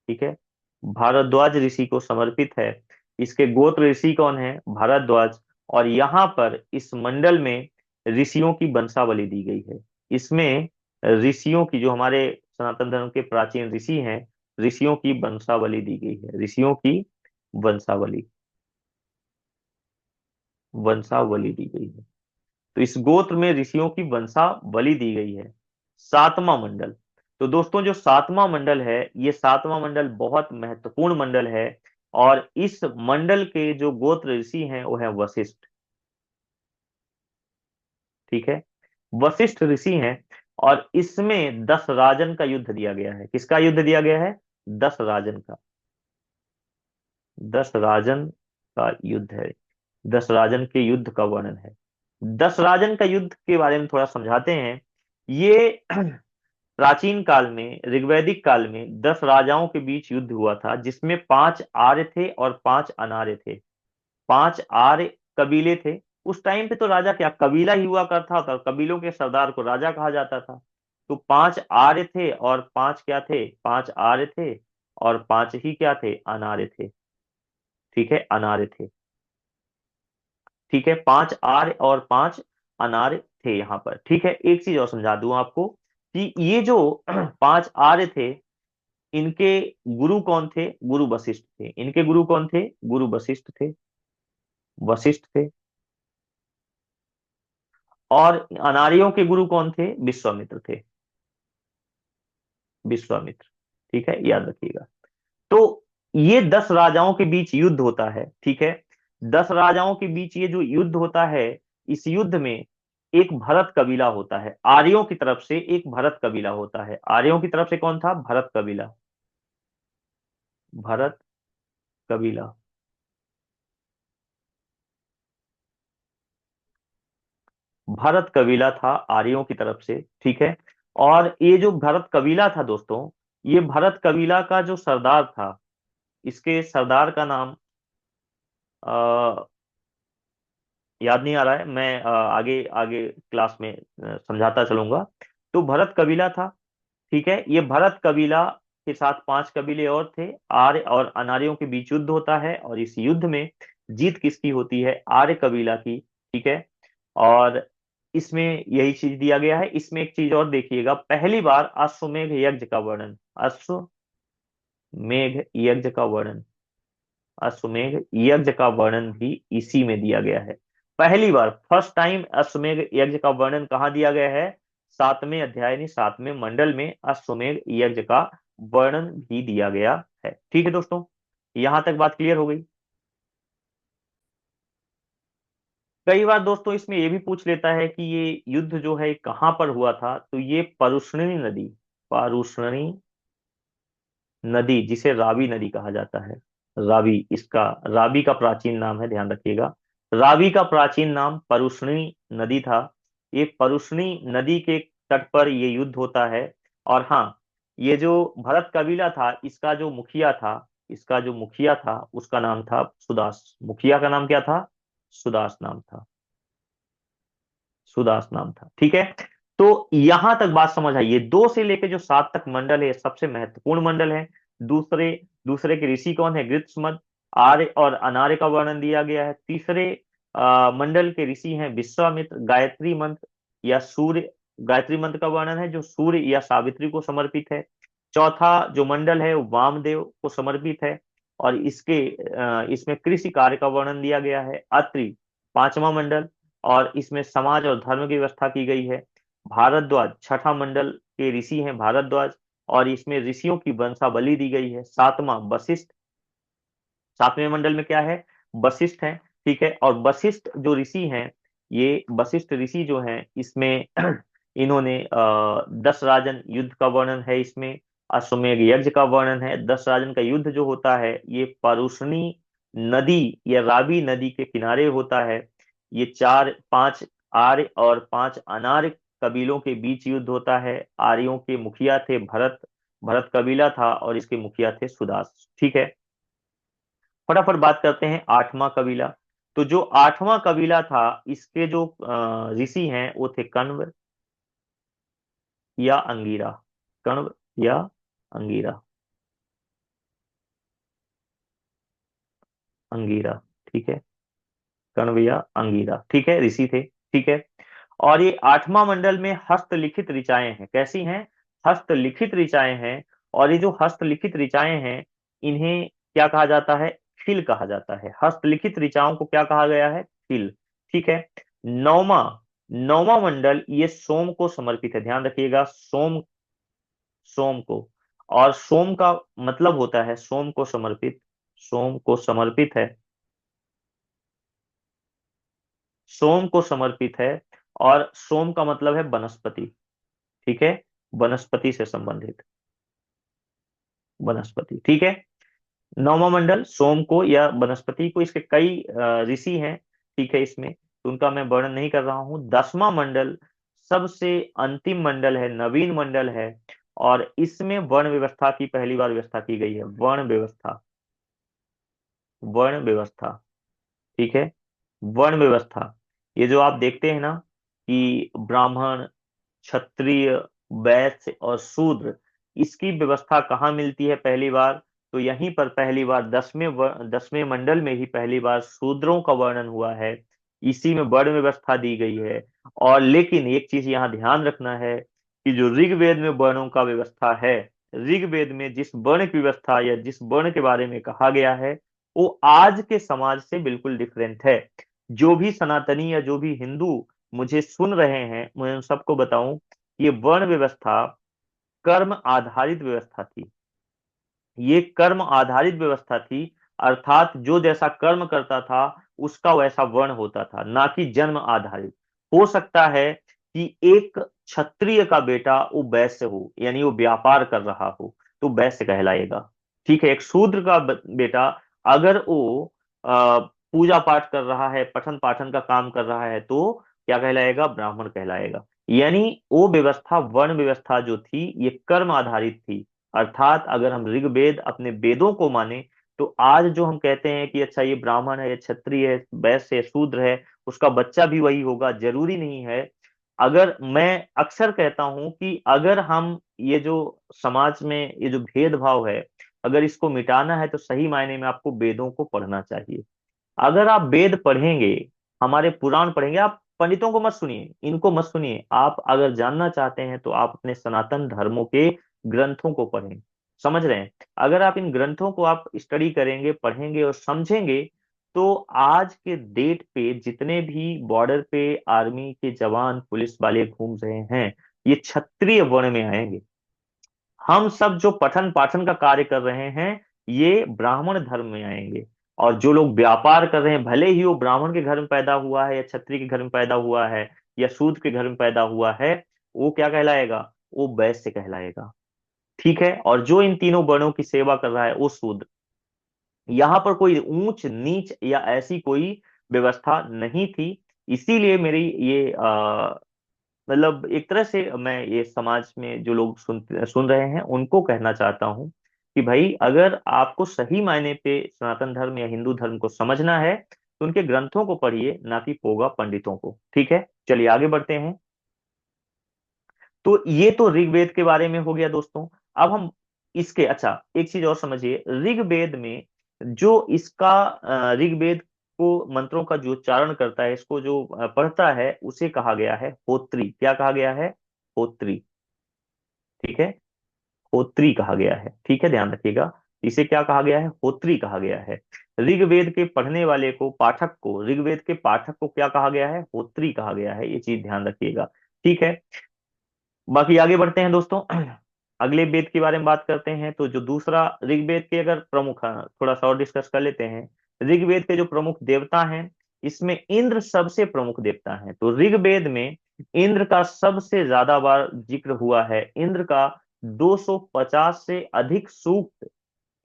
ठीक है, भारद्वाज ऋषि को समर्पित है। इसके गोत्र ऋषि कौन है, भारद्वाज। और यहाँ पर इस मंडल में ऋषियों की वंशावली दी गई है। इसमें ऋषियों की, जो हमारे सनातन धर्म के प्राचीन ऋषि हैं, ऋषियों की वंशावली दी गई है, ऋषियों की वंशावली, वंशावली दी गई है। तो इस गोत्र में ऋषियों की वंशावली दी गई है। सातवां मंडल, तो दोस्तों जो सातवां मंडल है, ये सातवां मंडल बहुत महत्वपूर्ण मंडल है। और इस मंडल के जो गोत्र ऋषि हैं वो है वशिष्ठ, ठीक है, वशिष्ठ ऋषि हैं। और इसमें 10 राजन का युद्ध दिया गया है। किसका युद्ध दिया गया है, 10 राजन का, 10 राजन का युद्ध है। 10 राजन के युद्ध का वर्णन है। 10 राजन का युद्ध के बारे में थोड़ा समझाते हैं। ये प्राचीन काल में, ऋग्वैदिक काल में 10 राजाओं के बीच युद्ध हुआ था, जिसमें 5 आर्य थे और 5 अनार्य थे। 5 आर्य कबीले थे। उस टाइम पे तो राजा क्या, कबीला ही हुआ करता था, कबीलों के सरदार को राजा कहा जाता था। तो 5 आर्य थे और 5 क्या थे, 5 आर्य थे, और 5 ही क्या थे, अनार्य थे, ठीक है, अनार्य थे, ठीक है। 5 आर्य और 5 अनार्य थे यहाँ पर, ठीक है। एक चीज और समझा दूं आपको कि ये जो 5 आर्य थे, इनके गुरु कौन थे, गुरु वशिष्ठ थे। इनके गुरु कौन थे, गुरु वशिष्ठ थे, वशिष्ठ थे। और अनार्यों के गुरु कौन थे, विश्वामित्र थे, विश्वामित्र, ठीक है, याद रखिएगा। तो ये 10 राजाओं के बीच युद्ध होता है, ठीक है। 10 राजाओं के बीच ये जो युद्ध होता है, इस युद्ध में एक भरत कबीला होता है। आर्यों की तरफ से एक भरत कबीला होता है। आर्यों की तरफ से कौन था, भरत कबीला, भरत कबीला। भरत कबीला था आर्यों की तरफ से, ठीक है। और ये जो भरत कबीला था दोस्तों, ये भरत कबीला का जो सरदार था, इसके सरदार का नाम याद नहीं आ रहा है, मैं आगे आगे क्लास में समझाता चलूंगा। तो भरत कबीला था, ठीक है। ये भरत कबीला के साथ 5 कबीले और थे। आर्य और अनार्यों के बीच युद्ध होता है, और इस युद्ध में जीत किसकी होती है, आर्य कबीला की, ठीक है। और इसमें यही चीज दिया गया है। इसमें एक चीज और देखिएगा, पहली बार अश्वमेध यज्ञ का वर्णन, अश्वमेध यज्ञ का वर्णन, अश्वमेध यज्ञ का वर्णन भी इसी में दिया गया है। पहली बार, फर्स्ट टाइम अश्वमेध यज्ञ का वर्णन कहाँ दिया गया है, सातवें अध्याय यानी सातवें मंडल में अश्वमेध यज्ञ का वर्णन भी दिया गया है। ठीक है दोस्तों, यहां तक बात क्लियर हो गई। कई बार दोस्तों इसमें ये भी पूछ लेता है कि ये युद्ध जो है कहाँ पर हुआ था, तो ये परुष्णी नदी, पारुष्णी नदी जिसे रावी नदी कहा जाता है, रावी, इसका रावी का प्राचीन नाम है, ध्यान रखिएगा। रावी का प्राचीन नाम परुष्णी नदी था। ये परुष्णी नदी के तट पर ये युद्ध होता है। और हाँ, ये जो भरत कबीला था, इसका जो मुखिया था उसका नाम था सुदास। मुखिया का नाम क्या था? सुदास नाम था। सुदास नाम था, ठीक है। तो यहां तक बात समझ आई। ये 2 से लेकर जो 7 तक मंडल है, सबसे महत्वपूर्ण मंडल है। दूसरे दूसरे के ऋषि कौन है? गृत्समत, आर्य और अनार्य का वर्णन दिया गया है। तीसरे मंडल के ऋषि हैं विश्वामित्र। गायत्री मंत्र या सूर्य, गायत्री मंत्र का वर्णन है जो सूर्य या सावित्री को समर्पित है। चौथा जो मंडल है वो वामदेव को समर्पित है। और इसमें कृषि कार्य का वर्णन दिया गया है। अत्रि, पांचवा मंडल, और इसमें समाज और धर्म की व्यवस्था की गई है। भारद्वाज, छठा मंडल के ऋषि हैं भारद्वाज, और इसमें ऋषियों की वंशावली दी गई है। सातवां वशिष्ठ, सातवें मंडल में क्या है? वशिष्ठ है, ठीक है। और वशिष्ठ जो ऋषि हैं, ये वशिष्ठ ऋषि जो हैं इसमें इन्होंने 10 राजन युद्ध का वर्णन है इसमें। अश्वमेध यज्ञ का वर्णन है। 10 राजन का युद्ध जो होता है ये परुष्णी नदी या रावी नदी के किनारे होता है। ये 5 आर्य और 5 अनार्य कबीलों के बीच युद्ध होता है। आर्यों के मुखिया थे भरत, भरत कबीला था, और इसके मुखिया थे सुदास, ठीक है। फटाफट बात करते हैं आठवां कबीला। तो जो आठवां कबीला था, इसके जो ऋषि हैं वो थे कण्व या अंगीरा। कण्व या अंगीरा, अंगीरा, ठीक है। कण्व या अंगीरा, ठीक है, ऋषि थे, ठीक है। और ये आठवां मंडल में हस्तलिखित ऋचाएं हैं। कैसी हैं? हस्तलिखित ऋचाएं हैं। और ये जो हस्तलिखित ऋचाएं हैं, इन्हें क्या कहा जाता है? खिल कहा जाता है। हस्तलिखित ऋचाओं को क्या कहा गया है? खिल, ठीक है। नौवा नौवा मंडल ये सोम को समर्पित है। ध्यान रखिएगा, सोम, सोम को। और सोम का मतलब होता है सोम को समर्पित, सोम को समर्पित है, सोम को समर्पित है। और सोम का मतलब है वनस्पति, ठीक है, वनस्पति से संबंधित, वनस्पति, ठीक है। नौवां मंडल सोम को या वनस्पति को, इसके कई ऋषि हैं, ठीक है इसमें, तो उनका मैं वर्णन नहीं कर रहा हूं। 10वां मंडल सबसे अंतिम मंडल है, नवीन मंडल है। और इसमें वर्ण व्यवस्था की पहली बार व्यवस्था की गई है। वर्ण व्यवस्था, वर्ण व्यवस्था, ठीक है, वर्ण व्यवस्था। ये जो आप देखते हैं ना कि ब्राह्मण, क्षत्रिय, वैश्य और शूद्र, इसकी व्यवस्था कहाँ मिलती है पहली बार? तो यहीं पर पहली बार 10वें मंडल में ही पहली बार शूद्रों का वर्णन हुआ है। इसी में वर्ण व्यवस्था दी गई है। और लेकिन एक चीज यहाँ ध्यान रखना है कि जो ऋग्वेद में वर्णों का व्यवस्था है, ऋग्वेद में जिस वर्ण की व्यवस्था या जिस वर्ण के बारे में कहा गया है, वो आज के समाज से बिल्कुल डिफरेंट है। जो भी सनातनी या जो भी हिंदू मुझे सुन रहे हैं, मैं उन सबको बताऊं, ये वर्ण व्यवस्था कर्म आधारित व्यवस्था थी। ये कर्म आधारित व्यवस्था थी, अर्थात जो जैसा कर्म करता था उसका वैसा वर्ण होता था, ना कि जन्म आधारित। हो सकता है कि एक क्षत्रिय का बेटा वो वैश्य हो, यानी वो व्यापार कर रहा हो, तो वैश्य कहलाएगा, ठीक है। एक शूद्र का बेटा अगर वो पूजा पाठ कर रहा है, पठन पाठन का काम कर रहा है, तो क्या कहलाएगा? ब्राह्मण कहलाएगा। यानी वो व्यवस्था, वर्ण व्यवस्था जो थी, ये कर्म आधारित थी। अर्थात अगर हम ऋग्वेद अपने वेदों को माने, तो आज जो हम कहते हैं कि अच्छा ये ब्राह्मण है, ये क्षत्रिय है, वैश्य है, शूद्र है, उसका बच्चा भी वही होगा, जरूरी नहीं है। अगर मैं अक्सर कहता हूं कि अगर हम ये जो समाज में ये जो भेदभाव है, अगर इसको मिटाना है तो सही मायने में आपको वेदों को पढ़ना चाहिए। अगर आप वेद पढ़ेंगे, हमारे पुराण पढ़ेंगे, आप पंडितों को मत सुनिए, इनको मत सुनिए, आप अगर जानना चाहते हैं तो आप अपने सनातन धर्मों के ग्रंथों को पढ़ें। समझ रहे हैं? अगर आप इन ग्रंथों को आप स्टडी करेंगे, पढ़ेंगे और समझेंगे, तो आज के डेट पे जितने भी बॉर्डर पे आर्मी के जवान, पुलिस वाले घूम रहे हैं, ये क्षत्रिय वर्ण में आएंगे। हम सब जो पठन पाठन का कार्य कर रहे हैं, ये ब्राह्मण धर्म में आएंगे। और जो लोग व्यापार कर रहे हैं, भले ही वो ब्राह्मण के घर में पैदा हुआ है या क्षत्रिय के घर में पैदा हुआ है या शूद्र के घर में पैदा हुआ है, वो क्या कहलाएगा? वो वैश्य कहलाएगा। ठीक है, और जो इन तीनों वर्णों की सेवा कर रहा है वो शूद्र। यहाँ पर कोई ऊंच नीच या ऐसी कोई व्यवस्था नहीं थी। इसीलिए मेरी ये मतलब एक तरह से मैं ये समाज में जो लोग सुन रहे हैं उनको कहना चाहता हूँ कि भाई अगर आपको सही मायने पे सनातन धर्म या हिंदू धर्म को समझना है तो उनके ग्रंथों को पढ़िए, ना कि पोगा पंडितों को। ठीक है, चलिए आगे बढ़ते हैं। तो ये तो ऋग्वेद के बारे में हो गया दोस्तों। अब हम इसके, अच्छा एक चीज और समझिए, ऋग्वेद में जो इसका ऋग्वेद को मंत्रों का जो उच्चारण करता है, इसको जो पढ़ता है, उसे कहा गया है होत्री। क्या कहा गया है? होत्री। ठीक है, होत्री कहा गया है। ठीक है, ध्यान रखिएगा, इसे क्या कहा गया है? होत्री कहा गया है। ऋग्वेद के पढ़ने वाले को, पाठक को, ऋग्वेद के पाठक को क्या कहा गया है? होत्री कहा गया है। ये चीज ध्यान रखिएगा। ठीक है, बाकी आगे बढ़ते हैं दोस्तों। अगले वेद के बारे में बात करते हैं। तो जो दूसरा ऋग्वेद के अगर प्रमुख, थोड़ा सा और डिस्कस कर लेते हैं। ऋग्वेद के जो प्रमुख देवता हैं, इसमें इंद्र सबसे प्रमुख देवता हैं। तो ऋग्वेद में इंद्र का सबसे ज्यादा बार जिक्र हुआ है। इंद्र का 250 से अधिक सूक्त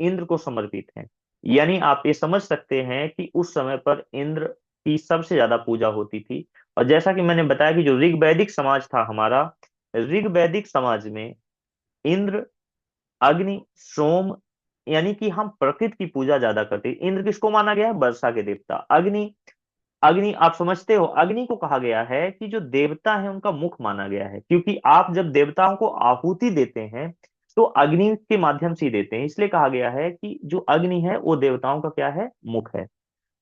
इंद्र को समर्पित हैं। यानी आप ये समझ सकते हैं कि उस समय पर इंद्र की सबसे ज्यादा पूजा होती थी। और जैसा कि मैंने बताया कि जो ऋग्वैदिक समाज था हमारा, ऋग्वैदिक समाज में इंद्र, अग्नि, सोम, यानी कि हम प्रकृति की पूजा ज्यादा करते हैं। इंद्र किसको माना गया है? वर्षा के देवता। अग्नि, अग्नि आप समझते हो, अग्नि को कहा गया है कि जो देवता है उनका मुख माना गया है, क्योंकि आप जब देवताओं को आहुति देते हैं तो अग्नि के माध्यम से ही देते हैं। इसलिए कहा गया है कि जो अग्नि है वो देवताओं का क्या है? मुख है।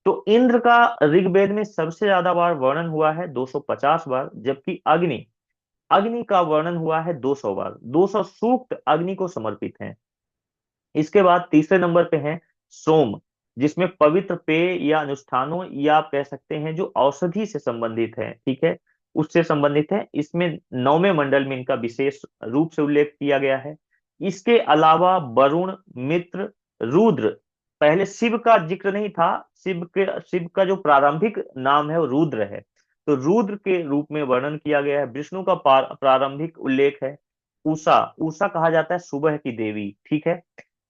तो इंद्र का ऋग्वेद में सबसे ज्यादा बार वर्णन हुआ है, 250 बार, जबकि अग्नि, अग्नि का वर्णन हुआ है 200 बार। 200 सूक्त अग्नि को समर्पित हैं। इसके बाद तीसरे नंबर पे है सोम, जिसमें पवित्र पेय या अनुष्ठानों, या आप कह सकते हैं जो औषधि से संबंधित है, ठीक है, उससे संबंधित है। इसमें 9वें मंडल में इनका विशेष रूप से उल्लेख किया गया है। इसके अलावा वरुण, मित्र, रुद्र, पहले शिव का जिक्र नहीं था। शिव का जो प्रारंभिक नाम है वो रुद्र है, तो रुद्र के रूप में वर्णन किया गया है। विष्णु का प्रारंभिक उल्लेख है। उषा, उषा कहा जाता है सुबह की देवी। ठीक है,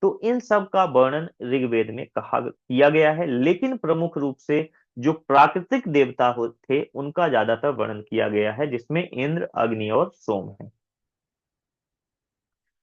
तो इन सब का वर्णन ऋग्वेद में कहा किया गया है, लेकिन प्रमुख रूप से जो प्राकृतिक देवता थे उनका ज्यादातर वर्णन किया गया है, जिसमें इंद्र, अग्नि और सोम है।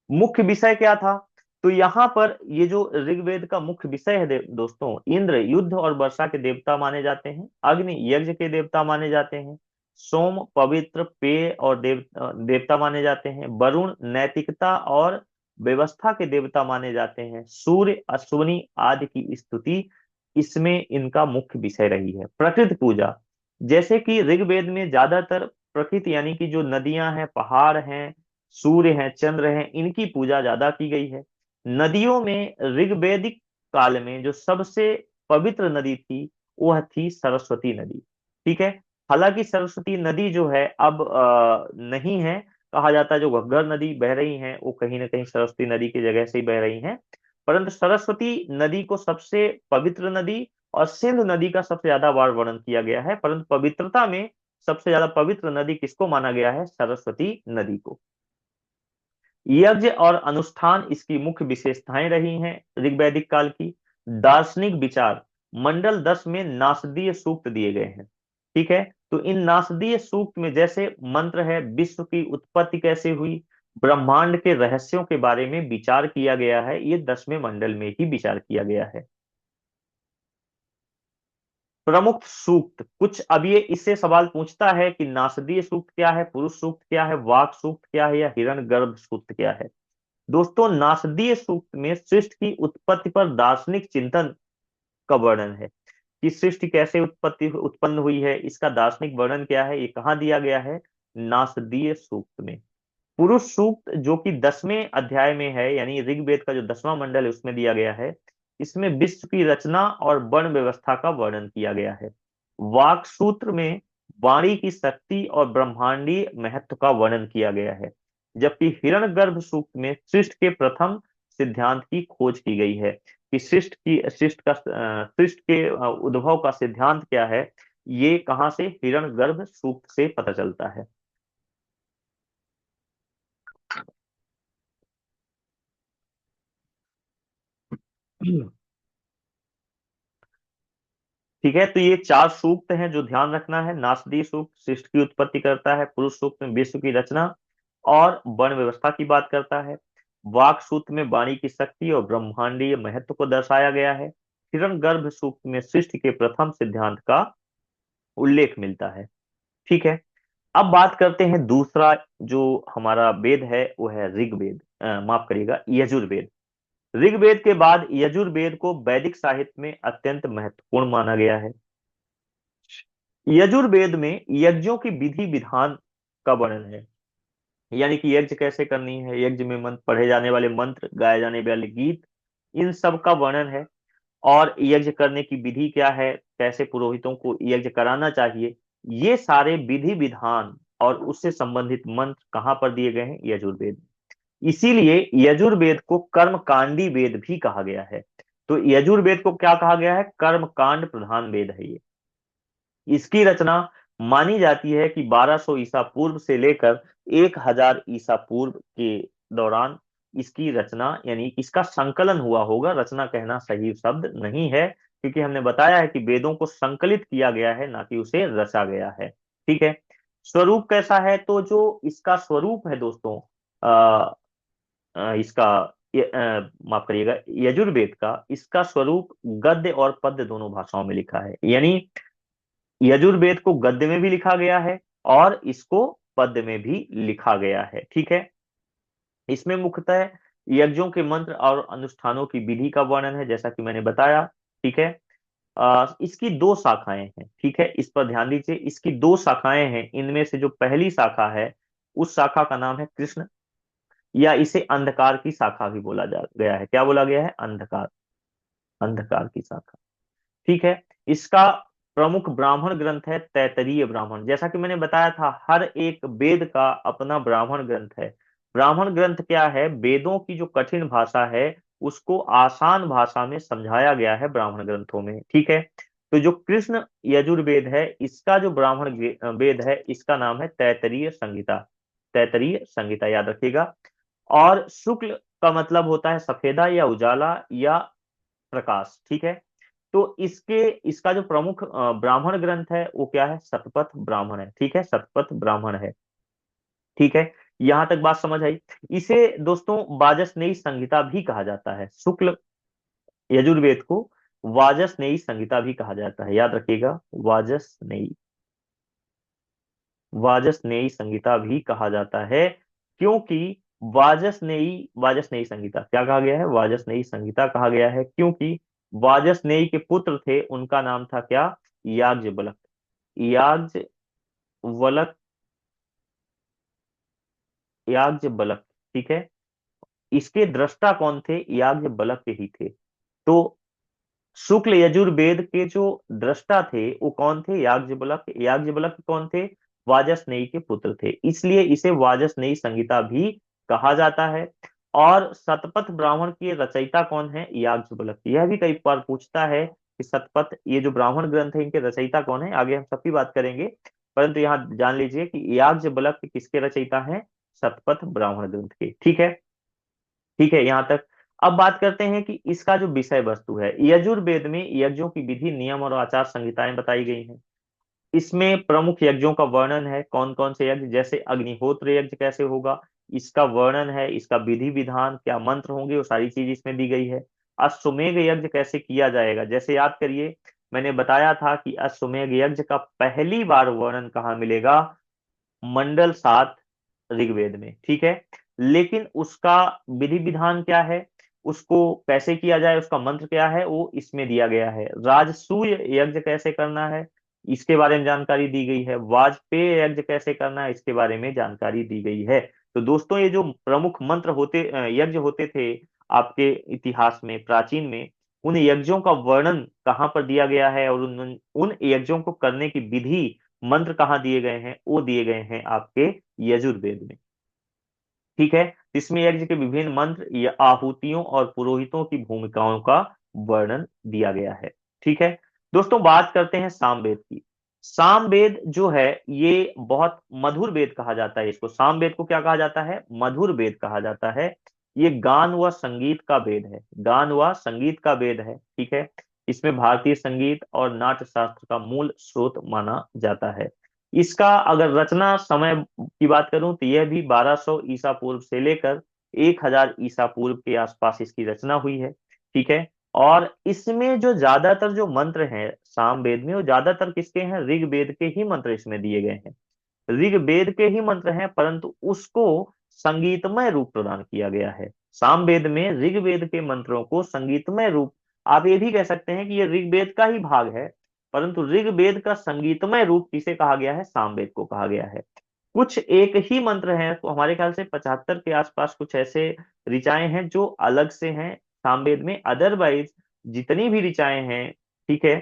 मुख्य विषय क्या था? तो यहाँ पर ये जो ऋग्वेद का मुख्य विषय है दोस्तों, इंद्र युद्ध और वर्षा के देवता माने जाते हैं। अग्नि यज्ञ के देवता माने जाते हैं। सोम पवित्र पेय और देवता माने जाते हैं। वरुण नैतिकता और व्यवस्था के देवता माने जाते हैं। सूर्य अश्विनी आदि की स्तुति इसमें इनका मुख्य विषय रही है। प्रकृति पूजा, जैसे कि ऋग्वेद में ज्यादातर प्रकृति यानी कि जो नदियां हैं, पहाड़ हैं, सूर्य हैं, चंद्र हैं, इनकी पूजा ज्यादा की गई है। नदियों में ऋग्वैदिक काल में जो सबसे पवित्र नदी थी वह थी सरस्वती नदी। ठीक है, हालांकि सरस्वती नदी जो है अब नहीं है। कहा जाता है जो घग्गर नदी बह रही हैं वो कहीं ना कहीं सरस्वती नदी की जगह से ही बह रही हैं। परंतु सरस्वती नदी को सबसे पवित्र नदी और सिंधु नदी का सबसे ज्यादा बार वर्णन किया गया है। परंतु पवित्रता में सबसे ज्यादा पवित्र नदी किसको माना गया है? सरस्वती नदी को। यज्ञ और अनुष्ठान इसकी मुख्य विशेषताएं रही हैं ऋग्वैदिक काल की। दार्शनिक विचार, मंडल 10 में नासदीय सूक्त दिए गए हैं। ठीक है, तो इन नासदीय सूक्त में जैसे मंत्र है, विश्व की उत्पत्ति कैसे हुई, ब्रह्मांड के रहस्यों के बारे में विचार किया गया है। ये 10वें मंडल में ही विचार किया गया है। प्रमुख सूक्त कुछ, अब ये इससे सवाल पूछता है कि नासदीय सूक्त क्या है, पुरुष सूक्त क्या है, वाक सूक्त क्या है, या हिरण गर्भ सूक्त क्या है। दोस्तों, नासदीय सूक्त में सृष्टि की उत्पत्ति पर दार्शनिक चिंतन का वर्णन है कि सृष्टि कैसे उत्पन्न हुई है, इसका दार्शनिक वर्णन क्या है, ये कहाँ दिया गया है? नासदीय सूक्त में। पुरुष सूक्त जो कि 10वें अध्याय में है, यानी ऋग्वेद का जो 10वां मंडल है उसमें दिया गया है। इसमें विश्व की रचना और वर्ण व्यवस्था का वर्णन किया गया है। वाक सूत्र में वाणी की शक्ति और ब्रह्मांडीय महत्व का वर्णन किया गया है। जबकि हिरण्यगर्भ सूक्त में सृष्टि के प्रथम सिद्धांत की खोज की गई है कि सृष्टि के उद्भव का सिद्धांत क्या है। ये कहाँ से? हिरण्यगर्भ सूक्त से पता चलता है। ठीक है, तो ये चार सूक्त हैं जो ध्यान रखना है। नासदी सूक्त सृष्टि की उत्पत्ति करता है, पुरुष सूक्त में विश्व की रचना और वर्ण व्यवस्था की बात करता है, वाक सूक्त में वाणी की शक्ति और ब्रह्मांडीय महत्व को दर्शाया गया है, हिरण गर्भ सूक्त में सृष्टि के प्रथम सिद्धांत का उल्लेख मिलता है। ठीक है, अब बात करते हैं दूसरा जो हमारा वेद है वो है ऋग्वेद, माफ करिएगा, यजुर्वेद। ऋग्वेद के बाद यजुर्वेद को वैदिक साहित्य में अत्यंत महत्वपूर्ण माना गया है। यजुर्वेद में यज्ञों की विधि विधान का वर्णन है, यानी कि यज्ञ कैसे करनी है, यज्ञ में मंत्र पढ़े जाने वाले मंत्र, गाए जाने वाले गीत, इन सब का वर्णन है। और यज्ञ करने की विधि क्या है, कैसे पुरोहितों को यज्ञ कराना चाहिए, ये सारे विधि विधान और उससे संबंधित मंत्र कहाँ पर दिए गए हैं, यजुर्वेद में। इसीलिए यजुर्वेद को कर्मकांडी वेद भी कहा गया है। तो यजुर्वेद को क्या कहा गया है, कर्मकांड प्रधान वेद है ये। इसकी रचना मानी जाती है कि 1200 ईसा पूर्व से लेकर 1000 ईसा पूर्व के दौरान इसकी रचना यानी इसका संकलन हुआ होगा। रचना कहना सही शब्द नहीं है, क्योंकि हमने बताया है कि वेदों को संकलित किया गया है, ना कि उसे रचा गया है। ठीक है, स्वरूप कैसा है, तो जो इसका स्वरूप है दोस्तों, आ, इसका माफ करिएगा, यजुर्वेद का इसका स्वरूप गद्य और पद्य दोनों भाषाओं में लिखा है। यानी यजुर्वेद को गद्य में भी लिखा गया है और इसको पद्य में भी लिखा गया है। ठीक है, इसमें मुख्यतः यज्ञों के मंत्र और अनुष्ठानों की विधि का वर्णन है, जैसा कि मैंने बताया। ठीक है, इसकी दो शाखाएं हैं। ठीक है, इस पर ध्यान दीजिए, इसकी दो शाखाएं हैं। इनमें से जो पहली शाखा है उस शाखा का नाम है कृष्ण, या इसे अंधकार की शाखा भी बोला जा गया है। क्या बोला गया है, अंधकार, अंधकार की शाखा। ठीक है, इसका प्रमुख ब्राह्मण ग्रंथ है तैत्तरीय ब्राह्मण। जैसा कि मैंने बताया था, हर एक वेद का अपना ब्राह्मण ग्रंथ है। ब्राह्मण ग्रंथ क्या है, वेदों की जो कठिन भाषा है उसको आसान भाषा में समझाया गया है ब्राह्मण ग्रंथों में। ठीक है, तो जो कृष्ण यजुर्वेद है इसका जो ब्राह्मण वेद है इसका नाम है तैत्तरीय संहिता। तैत्तरीय संहिता याद रखिएगा। और शुक्ल का मतलब होता है सफेदा या उजाला या प्रकाश। ठीक है, तो इसका जो प्रमुख ब्राह्मण ग्रंथ है वो क्या है, शतपथ ब्राह्मण है। ठीक है, शतपथ ब्राह्मण है। ठीक है, यहां तक बात समझ आई। इसे दोस्तों वाजसनेयी संहिता भी कहा जाता है। शुक्ल यजुर्वेद को वाजसनेयी संहिता भी कहा जाता है, याद रखिएगा, वाजसनेयी, वाजसनेयी संहिता भी कहा जाता है। क्योंकि वाजसनेयी संहिता क्या कहा गया है, वाजसनेयी संहिता कहा गया है क्योंकि वाजसनेयी के पुत्र थे, उनका नाम था क्या, याज्ञवल्क। याज्ञवल्क, याज्ञवल्क। ठीक है, इसके दृष्टा कौन थे, याज्ञवल्क ही थे। तो शुक्ल यजुर्वेद के जो दृष्टा थे वो कौन थे, याज्ञवल्क। याज्ञवल्क कौन थे, वाजसनेयी के पुत्र थे, इसलिए इसे वाजसनेयी संहिता भी कहा जाता है। और शतपथ ब्राह्मण के रचयिता कौन है, याज्ञवल्क। यह भी कई बार पूछता है कि शतपथ, ये जो ब्राह्मण ग्रंथ है इनके रचयिता कौन है, आगे हम सबकी बात करेंगे। परंतु यहाँ जान लीजिए कि याज्ञवल्क किसके रचयिता हैं, शतपथ ब्राह्मण ग्रंथ के। ठीक है, ठीक है, यहाँ तक। अब बात करते हैं कि इसका जो विषय वस्तु है, यजुर्वेद में यज्ञों की विधि, नियम और आचार संहिताएं बताई गई हैं। इसमें प्रमुख यज्ञों का वर्णन है, कौन कौन से यज्ञ, जैसे अग्निहोत्र यज्ञ कैसे होगा इसका वर्णन है, इसका विधि विधान, क्या मंत्र होंगे, वो सारी चीज इसमें दी गई है। अश्वमेध यज्ञ कैसे किया जाएगा, जैसे याद करिए मैंने बताया था कि अश्वमेध यज्ञ का पहली बार वर्णन कहाँ मिलेगा, मंडल 7 ऋग्वेद में। ठीक है, लेकिन उसका विधि विधान क्या है, उसको कैसे किया जाए, उसका मंत्र क्या है, वो इसमें दिया गया है। राजसूय यज्ञ कैसे करना है इसके बारे में जानकारी दी गई है। वाजपेय यज्ञ कैसे करना है इसके बारे में जानकारी दी गई है। तो दोस्तों ये जो प्रमुख मंत्र होते यज्ञ होते थे आपके इतिहास में, प्राचीन में, उन यज्ञों का वर्णन कहाँ पर दिया गया है और उन यज्ञों को करने की विधि, मंत्र कहाँ दिए गए हैं, वो दिए गए हैं आपके यजुर्वेद में। ठीक है, इसमें यज्ञ के विभिन्न मंत्र या आहुतियों और पुरोहितों की भूमिकाओं का वर्णन दिया गया है। ठीक है, दोस्तों बात करते हैं सामवेद की। सामवेद जो है ये बहुत मधुर वेद कहा जाता है, इसको सामवेद को क्या कहा जाता है, मधुर वेद कहा जाता है। ये गान व संगीत का वेद है, गान व संगीत का वेद है। ठीक है, इसमें भारतीय संगीत और नाट्य शास्त्र का मूल स्रोत माना जाता है। इसका अगर रचना समय की बात करूं तो यह भी 1200 ईसा पूर्व से लेकर 1000 ईसा पूर्व के आसपास इसकी रचना हुई है। ठीक है, और इसमें जो ज्यादातर जो मंत्र हैं सामवेद में, वो ज्यादातर किसके हैं? ऋग्वेद के ही मंत्र इसमें दिए गए हैं, ऋग्वेद के ही मंत्र हैं, परंतु उसको संगीतमय रूप प्रदान किया गया है। सामवेद में ऋग्वेद के मंत्रों को संगीतमय रूप, आप ये भी कह सकते हैं कि ये ऋग्वेद का ही भाग है, परंतु ऋग्वेद का संगीतमय रूप किसे कहा गया है? सामवेद को कहा गया है। कुछ एक ही मंत्र हैं, तो हमारे ख्याल से 75 के आसपास कुछ ऐसे ऋचाएं हैं जो अलग से हैं सामवेद में। अदरवाइज जितनी भी ऋचाएं हैं, ठीक है,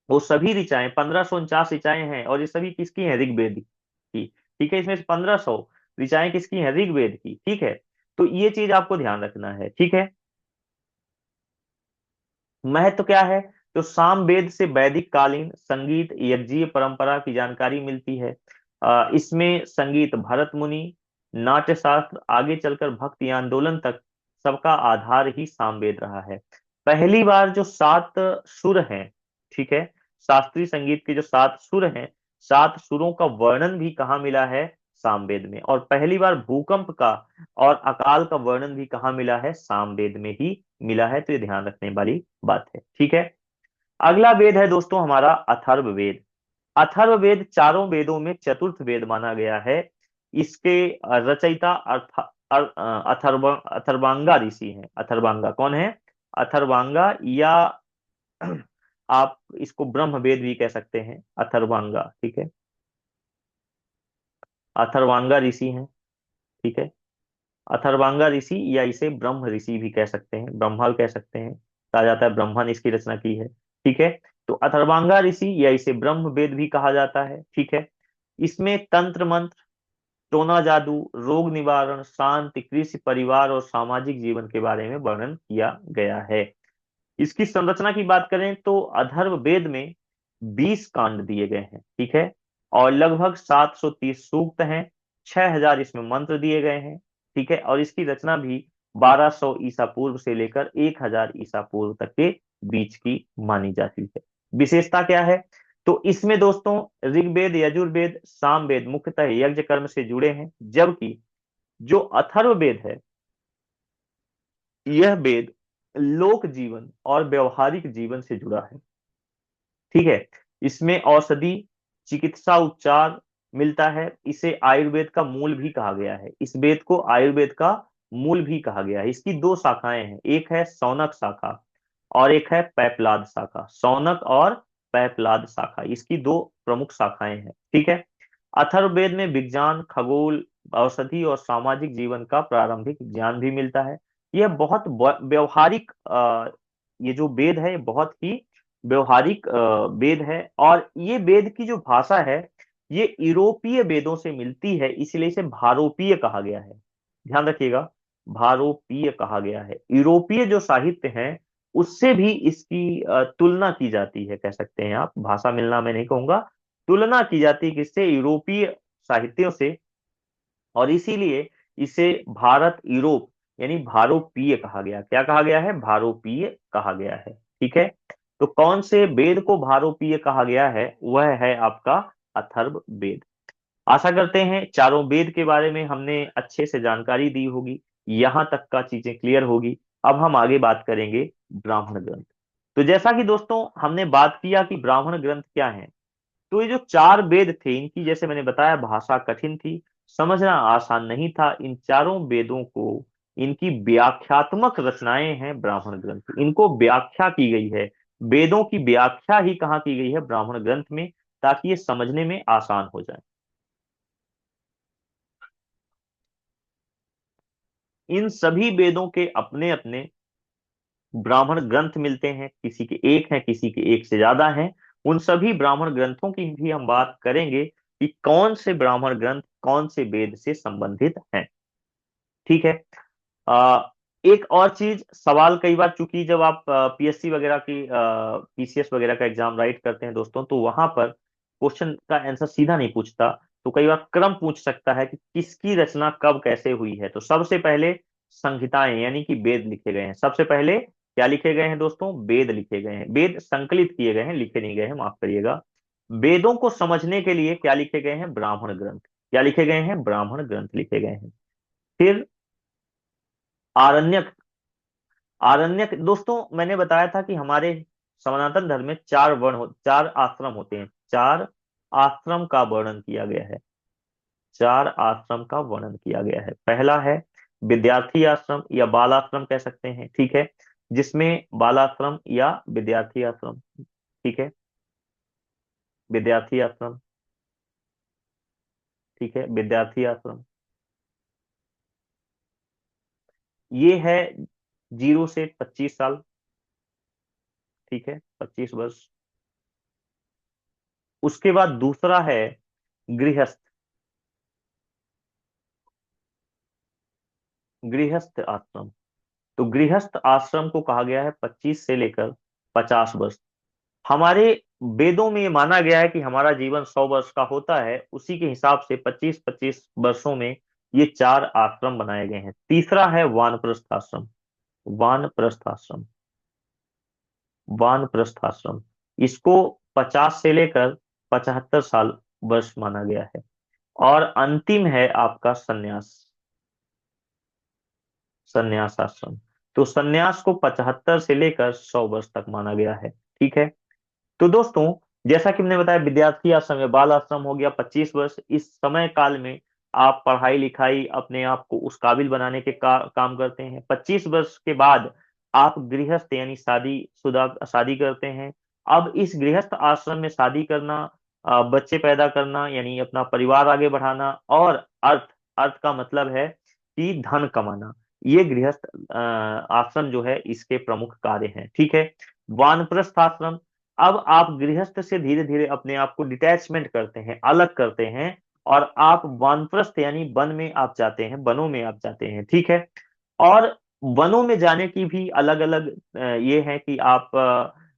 वो सभी ऋचाएं 1549 ऋचाएं हैं, और ये सभी किसकी हैं? ऋग्वेद की। ठीक है, इसमें से 1500 ऋचाएं किसकी हैं? ऋग्वेद की। ठीक है, तो ये चीज आपको ध्यान रखना है। ठीक है, महत्व क्या है? तो सामवेद से वैदिक कालीन संगीत यज्ञीय परंपरा की जानकारी मिलती है। इसमें संगीत भरत मुनि, नाट्य शास्त्र, आगे चलकर भक्ति आंदोलन तक सबका आधार ही सामवेद रहा है। पहली बार जो 7 सुर हैं, ठीक है, शास्त्रीय संगीत के जो 7 सुर हैं, 7 सुरों का वर्णन भी कहाँ मिला है? सामवेद में। और पहली बार भूकंप का और अकाल का वर्णन भी कहाँ मिला है? सामवेद में ही मिला है। तो ये ध्यान रखने वाली बात है। ठीक है, अगला वेद है दोस्तों हमारा अथर्ववेद। अथर्ववेद चारों वेदों में चतुर्थ वेद माना गया है। इसके रचयिता अथर्वांगा ऋषि हैं। अथर्वांगा कौन है? अथर्वांगा, या आप इसको ब्रह्म वेद भी कह सकते हैं, अथर्वांगा। ठीक है, अथर्वांगा ऋषि हैं। ठीक है, अथर्वांगा ऋषि, या इसे ब्रह्म ऋषि भी कह सकते हैं, ब्रह्मा कह सकते हैं, कहा जाता है ब्रह्मा ने इसकी रचना की है। ठीक है, तो अथर्वांगा ऋषि या इसे ब्रह्म वेद भी कहा जाता है। ठीक है, इसमें तंत्र मंत्र, टोना जादू, रोग निवारण, शांति, कृषि, परिवार और सामाजिक जीवन के बारे में वर्णन किया गया है। इसकी संरचना की बात करें तो अथर्व वेद में 20 कांड दिए गए हैं। ठीक है, और लगभग 730 सूक्त हैं, 6000 इसमें मंत्र दिए गए हैं। ठीक है, और इसकी रचना भी 1200 ईसा पूर्व से लेकर 1000 ईसा पूर्व तक के बीच की मानी जाती है। विशेषता क्या है? तो इसमें दोस्तों ऋग्वेद, यजुर्वेद, सामवेद मुख्यतः यज्ञ कर्म से जुड़े हैं, जबकि जो अथर्व वेद है, यह वेद लोक जीवन और व्यवहारिक जीवन से जुड़ा है। ठीक है, इसमें औषधि, चिकित्सा, उपचार मिलता है। इसे आयुर्वेद का मूल भी कहा गया है, इस वेद को आयुर्वेद का मूल भी कहा गया है। इसकी 2 शाखाएं हैं, एक है सौनक शाखा और एक है पैपलाद शाखा। सौनक और पैपलाद शाखा, इसकी 2 प्रमुख शाखाएं हैं। ठीक है, अथर्ववेद में विज्ञान, खगोल, औषधि और सामाजिक जीवन का प्रारंभिक ज्ञान भी मिलता है। यह बहुत व्यवहारिक ये जो वेद है, बहुत ही व्यवहारिक वेद है। और ये वेद की जो भाषा है, ये यूरोपीय वेदों से मिलती है, इसलिए इसे भारोपीय कहा गया है। ध्यान रखिएगा, भारोपीय कहा गया है। यूरोपीय जो साहित्य है उससे भी इसकी तुलना की जाती है, कह सकते हैं आप, भाषा मिलना मैं नहीं कहूंगा, तुलना की जाती है किससे? यूरोपीय साहित्यों से। और इसीलिए इसे भारत यूरोप यानी भारोपीय कहा गया। क्या कहा गया है? भारोपीय कहा गया है। ठीक है, तो कौन से वेद को भारोपीय कहा गया है? वह है आपका अथर्व वेद। आशा करते हैं चारों वेद के बारे में हमने अच्छे से जानकारी दी होगी, यहां तक का चीजें क्लियर होगी। अब हम आगे बात करेंगे ब्राह्मण ग्रंथ। तो जैसा कि दोस्तों हमने बात किया कि ब्राह्मण ग्रंथ क्या है, तो ये जो 4 वेद थे, इनकी जैसे मैंने बताया भाषा कठिन थी, समझना आसान नहीं था। इन चारों वेदों को, इनकी व्याख्यात्मक रचनाएं हैं ब्राह्मण ग्रंथ, इनको व्याख्या की गई है। वेदों की व्याख्या ही कहाँ की गई है? ब्राह्मण ग्रंथ में, ताकि ये समझने में आसान हो जाए। इन सभी वेदों के अपने अपने ब्राह्मण ग्रंथ मिलते हैं, किसी के एक हैं, किसी के एक से ज्यादा हैं। उन सभी ब्राह्मण ग्रंथों की भी हम बात करेंगे कि कौन से ब्राह्मण ग्रंथ कौन से वेद से संबंधित हैं। ठीक है, आ, एक और चीज, सवाल कई बार, चूंकि जब आप पीएससी वगैरह की, पीसीएस वगैरह का एग्जाम राइट करते हैं दोस्तों, तो वहां पर क्वेश्चन का आंसर सीधा नहीं पूछता, तो कई बार क्रम पूछ सकता है कि किसकी रचना कब कैसे हुई है। तो सबसे पहले संहिताएं यानी कि वेद लिखे गए हैं। सबसे पहले क्या लिखे गए हैं दोस्तों? वेद लिखे गए हैं। वेद संकलित किए गए हैं, लिखे नहीं गए हैं, माफ करिएगा। वेदों को समझने के लिए क्या लिखे गए हैं? ब्राह्मण ग्रंथ। क्या लिखे गए हैं? ब्राह्मण ग्रंथ लिखे गए हैं। फिर आरण्यक। आरण्यक दोस्तों, मैंने बताया था कि हमारे सनातन धर्म में चार आश्रम होते हैं। चार आश्रम का वर्णन किया गया है। चार आश्रम का वर्णन किया गया है। पहला है विद्यार्थी आश्रम या बाल आश्रम कह सकते हैं, ठीक है, जिसमें बाल आश्रम या विद्यार्थी आश्रम, ठीक है, विद्यार्थी आश्रम, ठीक है, विद्यार्थी आश्रम, ये है 0 से 25 साल, ठीक है, 25 वर्ष। उसके बाद दूसरा है गृहस्थ। गृहस्थ आश्रम, तो गृहस्थ आश्रम को कहा गया है 25 से लेकर 50 वर्ष। हमारे वेदों में ये माना गया है कि हमारा जीवन 100 वर्ष का होता है, उसी के हिसाब से 25-25 वर्षों में ये चार आश्रम बनाए गए हैं। तीसरा है वानप्रस्थ आश्रम। वानप्रस्थ आश्रम, वानप्रस्थ आश्रम, इसको 50 से लेकर 75 साल वर्ष माना गया है। और अंतिम है आपका सन्यास। सन्यास आश्रम, तो सन्यास को 75 से लेकर 100 वर्ष तक माना गया है, ठीक है। तो दोस्तों, जैसा कि मैंने बताया, विद्यार्थी आश्रम या बाल आश्रम हो गया 25 वर्ष। इस समय काल में आप पढ़ाई लिखाई अपने आप को उस काबिल बनाने के काम करते हैं। 25 वर्ष के बाद आप गृहस्थ यानी शादी करते हैं। अब इस गृहस्थ आश्रम में शादी करना, बच्चे पैदा करना यानी अपना परिवार आगे बढ़ाना, और अर्थ, अर्थ का मतलब है कि धन कमाना, ये गृहस्थ आश्रम जो है इसके प्रमुख कार्य हैं, ठीक है। वानप्रस्थ आश्रम, अब आप गृहस्थ से धीरे धीरे अपने आप को डिटैचमेंट करते हैं, अलग करते हैं, और आप वानप्रस्थ यानी वन में आप जाते हैं, वनों में आप जाते हैं, ठीक है। और वनों में जाने की भी अलग अलग ये है कि आप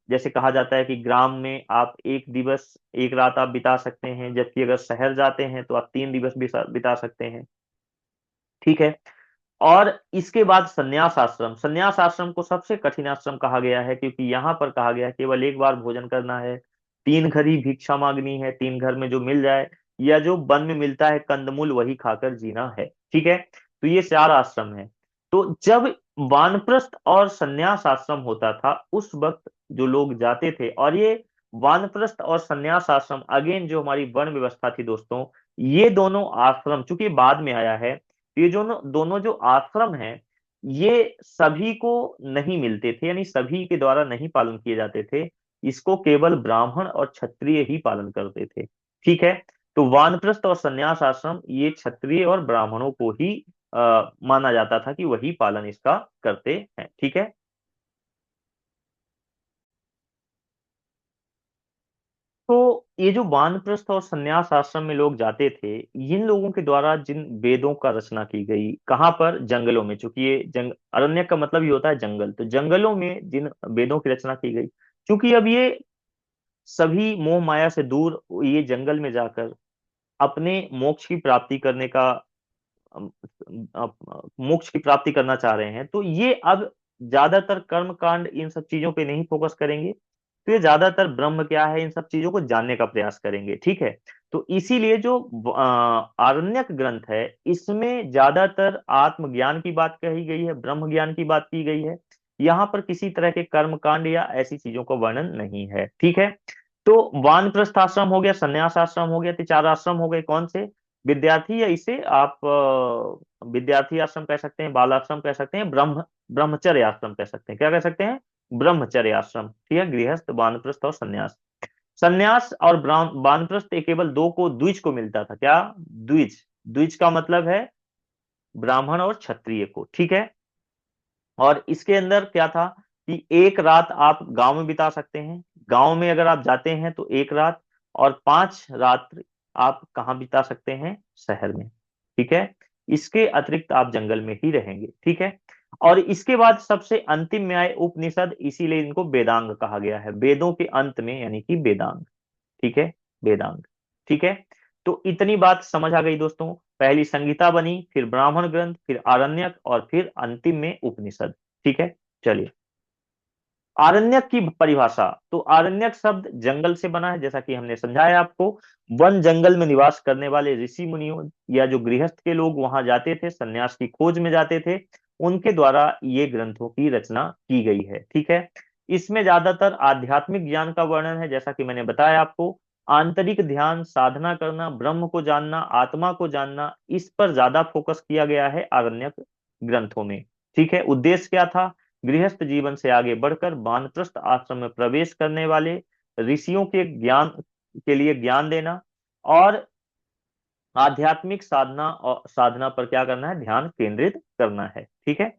जैसे कहा जाता है कि ग्राम में आप 1 दिवस 1 रात आप बिता सकते हैं, जबकि अगर शहर जाते हैं तो आप 3 दिवस भी बिता सकते हैं, ठीक है। और इसके बाद संन्यास आश्रम। संन्यास आश्रम को सबसे कठिन आश्रम कहा गया है, क्योंकि यहाँ पर कहा गया है केवल एक बार भोजन करना है, 3 घर ही भिक्षा मांगनी है, 3 घर में जो मिल जाए या जो वन में मिलता है कंदमूल वही खाकर जीना है, ठीक है। तो ये 4 आश्रम है। तो जब वानप्रस्थ और संन्यास आश्रम होता था उस वक्त जो लोग जाते थे, और ये वानप्रस्थ और संन्यास आश्रम अगेन जो हमारी वन व्यवस्था थी दोस्तों, ये दोनों आश्रम चूंकि बाद में आया है, ये जो दोनों जो आश्रम हैं ये सभी को नहीं मिलते थे, यानी सभी के द्वारा नहीं पालन किए जाते थे। इसको केवल ब्राह्मण और क्षत्रिय ही पालन करते थे, ठीक है। तो वानप्रस्थ और संन्यास आश्रम ये क्षत्रिय और ब्राह्मणों को ही माना जाता था कि वही पालन इसका करते हैं, ठीक है। तो ये जो वानप्रस्थ और संन्यास आश्रम में लोग जाते थे, इन लोगों के द्वारा जिन वेदों का रचना की गई, कहाँ पर? जंगलों में, चूंकि ये अरण्य का मतलब ही होता है जंगल, तो जंगलों में जिन वेदों की रचना की गई, क्योंकि अब ये सभी मोह माया से दूर ये जंगल में जाकर अपने मोक्ष की प्राप्ति करने का अम, मोक्ष की प्राप्ति करना चाह रहे हैं, तो ये अब ज्यादातर कर्म कांड इन सब चीजों पे नहीं फोकस करेंगे। तो ये ज्यादातर ब्रह्म क्या है इन सब चीजों को जानने का प्रयास करेंगे, ठीक है। तो इसीलिए जो आरण्यक ग्रंथ है इसमें ज्यादातर आत्मज्ञान की बात कही गई है, ब्रह्म ज्ञान की बात की गई है। यहाँ पर किसी तरह के कर्म कांड या ऐसी चीजों का वर्णन नहीं है, ठीक है। तो वानप्रस्थ आश्रम हो गया, संन्यास आश्रम हो गया, तो 4 आश्रम हो गए। कौन से? विद्यार्थी, या इसे आप विद्यार्थी आश्रम कह सकते हैं, बाल आश्रम कह सकते हैं, ब्रह्मचर्य आश्रम कह सकते हैं। क्या कह सकते हैं? ब्रह्मचर्य आश्रम, ठीक है। गृहस्थ, वानप्रस्थ और संन्यास। संन्यास और वानप्रस्थ ये केवल दो को, द्विज को मिलता था। क्या? द्विज। द्विज का मतलब है ब्राह्मण और क्षत्रिय को, ठीक है। और इसके अंदर क्या था कि 1 रात आप गांव में बिता सकते हैं, गांव में अगर आप जाते हैं तो 1 रात, और 5 रात आप कहाँ बिता सकते हैं? शहर में, ठीक है। इसके अतिरिक्त आप जंगल में ही रहेंगे, ठीक है। और इसके बाद सबसे अंतिम में आए उपनिषद, इसीलिए इनको वेदांग कहा गया है, वेदों के अंत में यानी कि वेदांग, ठीक है, वेदांग, ठीक है। तो इतनी बात समझ आ गई दोस्तों। पहली संगीता बनी, फिर ब्राह्मण ग्रंथ, फिर आरण्यक, और फिर अंतिम में उपनिषद। ठीक है, चलिए। आरण्यक की परिभाषा, तो आरण्यक शब्द जंगल से बना है, जैसा कि हमने समझाया आपको। वन जंगल में निवास करने वाले ऋषि मुनियों या जो गृहस्थ के लोग वहां जाते थे, सन्यास की खोज में जाते थे, उनके द्वारा ये ग्रंथों की रचना की गई है। ठीक है। इसमें ज्यादातर आध्यात्मिक ज्ञान का वर्णन है, जैसा कि मैंने बताया आपको। आंतरिक ध्यान, साधना करना, ब्रह्म को जानना, आत्मा को जानना, इस पर ज्यादा फोकस किया गया है आरण्यक ग्रंथों में। ठीक है। उद्देश्य क्या था? गृहस्थ जीवन से आगे बढ़कर वानप्रस्थ आश्रम में प्रवेश करने वाले ऋषियों के ज्ञान के लिए ज्ञान देना, और आध्यात्मिक साधना और साधना पर क्या करना है? ध्यान केंद्रित करना है। ठीक है।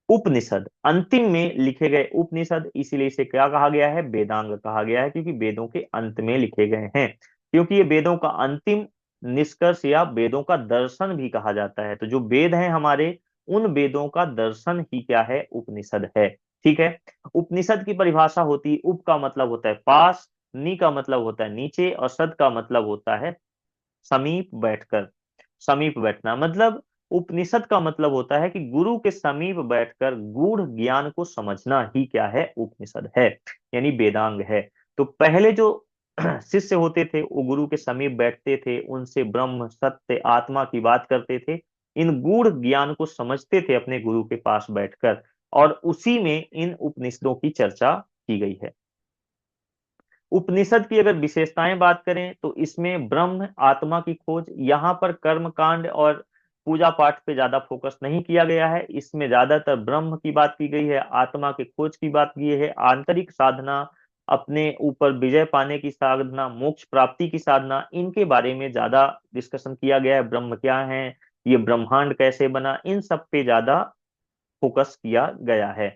उपनिषद, अंतिम में लिखे गए उपनिषद, इसीलिए इसे क्या कहा गया है? वेदांग कहा गया है, क्योंकि वेदों के अंत में लिखे गए हैं। क्योंकि ये वेदों का अंतिम निष्कर्ष या वेदों का दर्शन भी कहा जाता है। तो जो वेद हैं हमारे, उन वेदों का दर्शन ही क्या है? उपनिषद है। ठीक है। उपनिषद की परिभाषा होती है, उप का मतलब होता है पास, नी का मतलब होता है नीचे, और सद का मतलब होता है समीप बैठकर। समीप बैठना मतलब, उपनिषद का मतलब होता है कि गुरु के समीप बैठकर गूढ़ ज्ञान को समझना ही क्या है? उपनिषद है, यानी वेदांग है। तो पहले जो शिष्य होते थे वो गुरु के समीप बैठते थे, उनसे ब्रह्म, सत्य, आत्मा की बात करते थे, इन गूढ़ ज्ञान को समझते थे अपने गुरु के पास बैठकर, और उसी में इन उपनिषदों की चर्चा की गई है। उपनिषद की अगर विशेषताएं बात करें तो इसमें ब्रह्म, आत्मा की खोज, यहाँ पर कर्म कांड और पूजा पाठ पे ज्यादा फोकस नहीं किया गया है। इसमें ज्यादातर ब्रह्म की बात की गई है, आत्मा के खोज की बात की है, आंतरिक साधना, अपने ऊपर विजय पाने की साधना, मोक्ष प्राप्ति की साधना, इनके बारे में ज्यादा डिस्कशन किया गया है। ब्रह्म क्या है, ये ब्रह्मांड कैसे बना, इन सब पे ज्यादा फोकस किया गया है।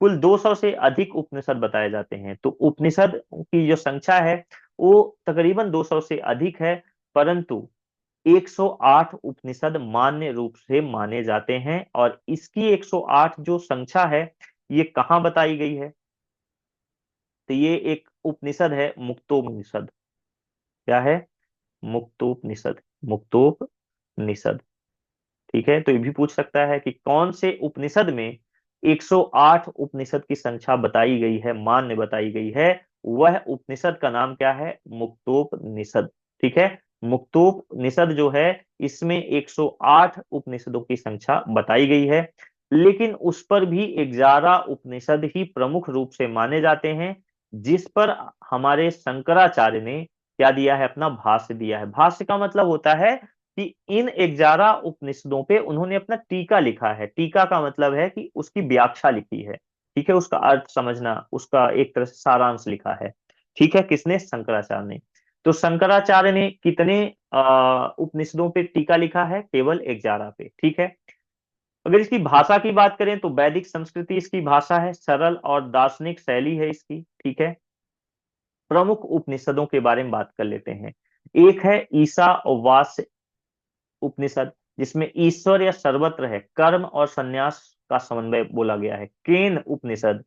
कुल 200 से अधिक उपनिषद बताए जाते हैं। तो उपनिषद की जो संख्या है वो तकरीबन 200 से अधिक है, परंतु 108 उपनिषद मान्य रूप से माने जाते हैं। और इसकी 108 जो संख्या है, ये कहाँ बताई गई है? तो ये एक उपनिषद है, मुक्तोपनिषद। क्या है? मुक्तोपनिषद। मुक्तोपनिषद। ठीक है। तो ये भी पूछ सकता है कि कौन से उपनिषद में 108 उपनिषद की संख्या बताई गई है, मान्य बताई गई है। वह उपनिषद का नाम क्या है? मुक्तोपनिषद। ठीक है। मुक्तोपनिषद जो है, इसमें 108 उपनिषदों की संख्या बताई गई है, लेकिन उस पर भी 11 उपनिषद ही प्रमुख रूप से माने जाते हैं, जिस पर हमारे शंकराचार्य ने क्या दिया है? अपना भाष्य दिया है। भाष्य का मतलब होता है कि इन 11 उपनिषदों पे उन्होंने अपना टीका लिखा है। टीका का मतलब है कि उसकी व्याख्या लिखी है। ठीक है। उसका अर्थ समझना, उसका एक तरह से सारांश लिखा है। ठीक है। किसने? शंकराचार्य ने। तो शंकराचार्य ने कितने उपनिषदों पे टीका लिखा है? केवल 11 पे। ठीक है। अगर इसकी भाषा की बात करें तो वैदिक संस्कृति इसकी भाषा है, सरल और दार्शनिक शैली है इसकी। ठीक है। प्रमुख उपनिषदों के बारे में बात कर लेते हैं। एक है ईशा वास उपनिषद, जिसमें ईश्वर या सर्वत्र है, कर्म और संन्यास का समन्वय बोला गया है। केन उपनिषद,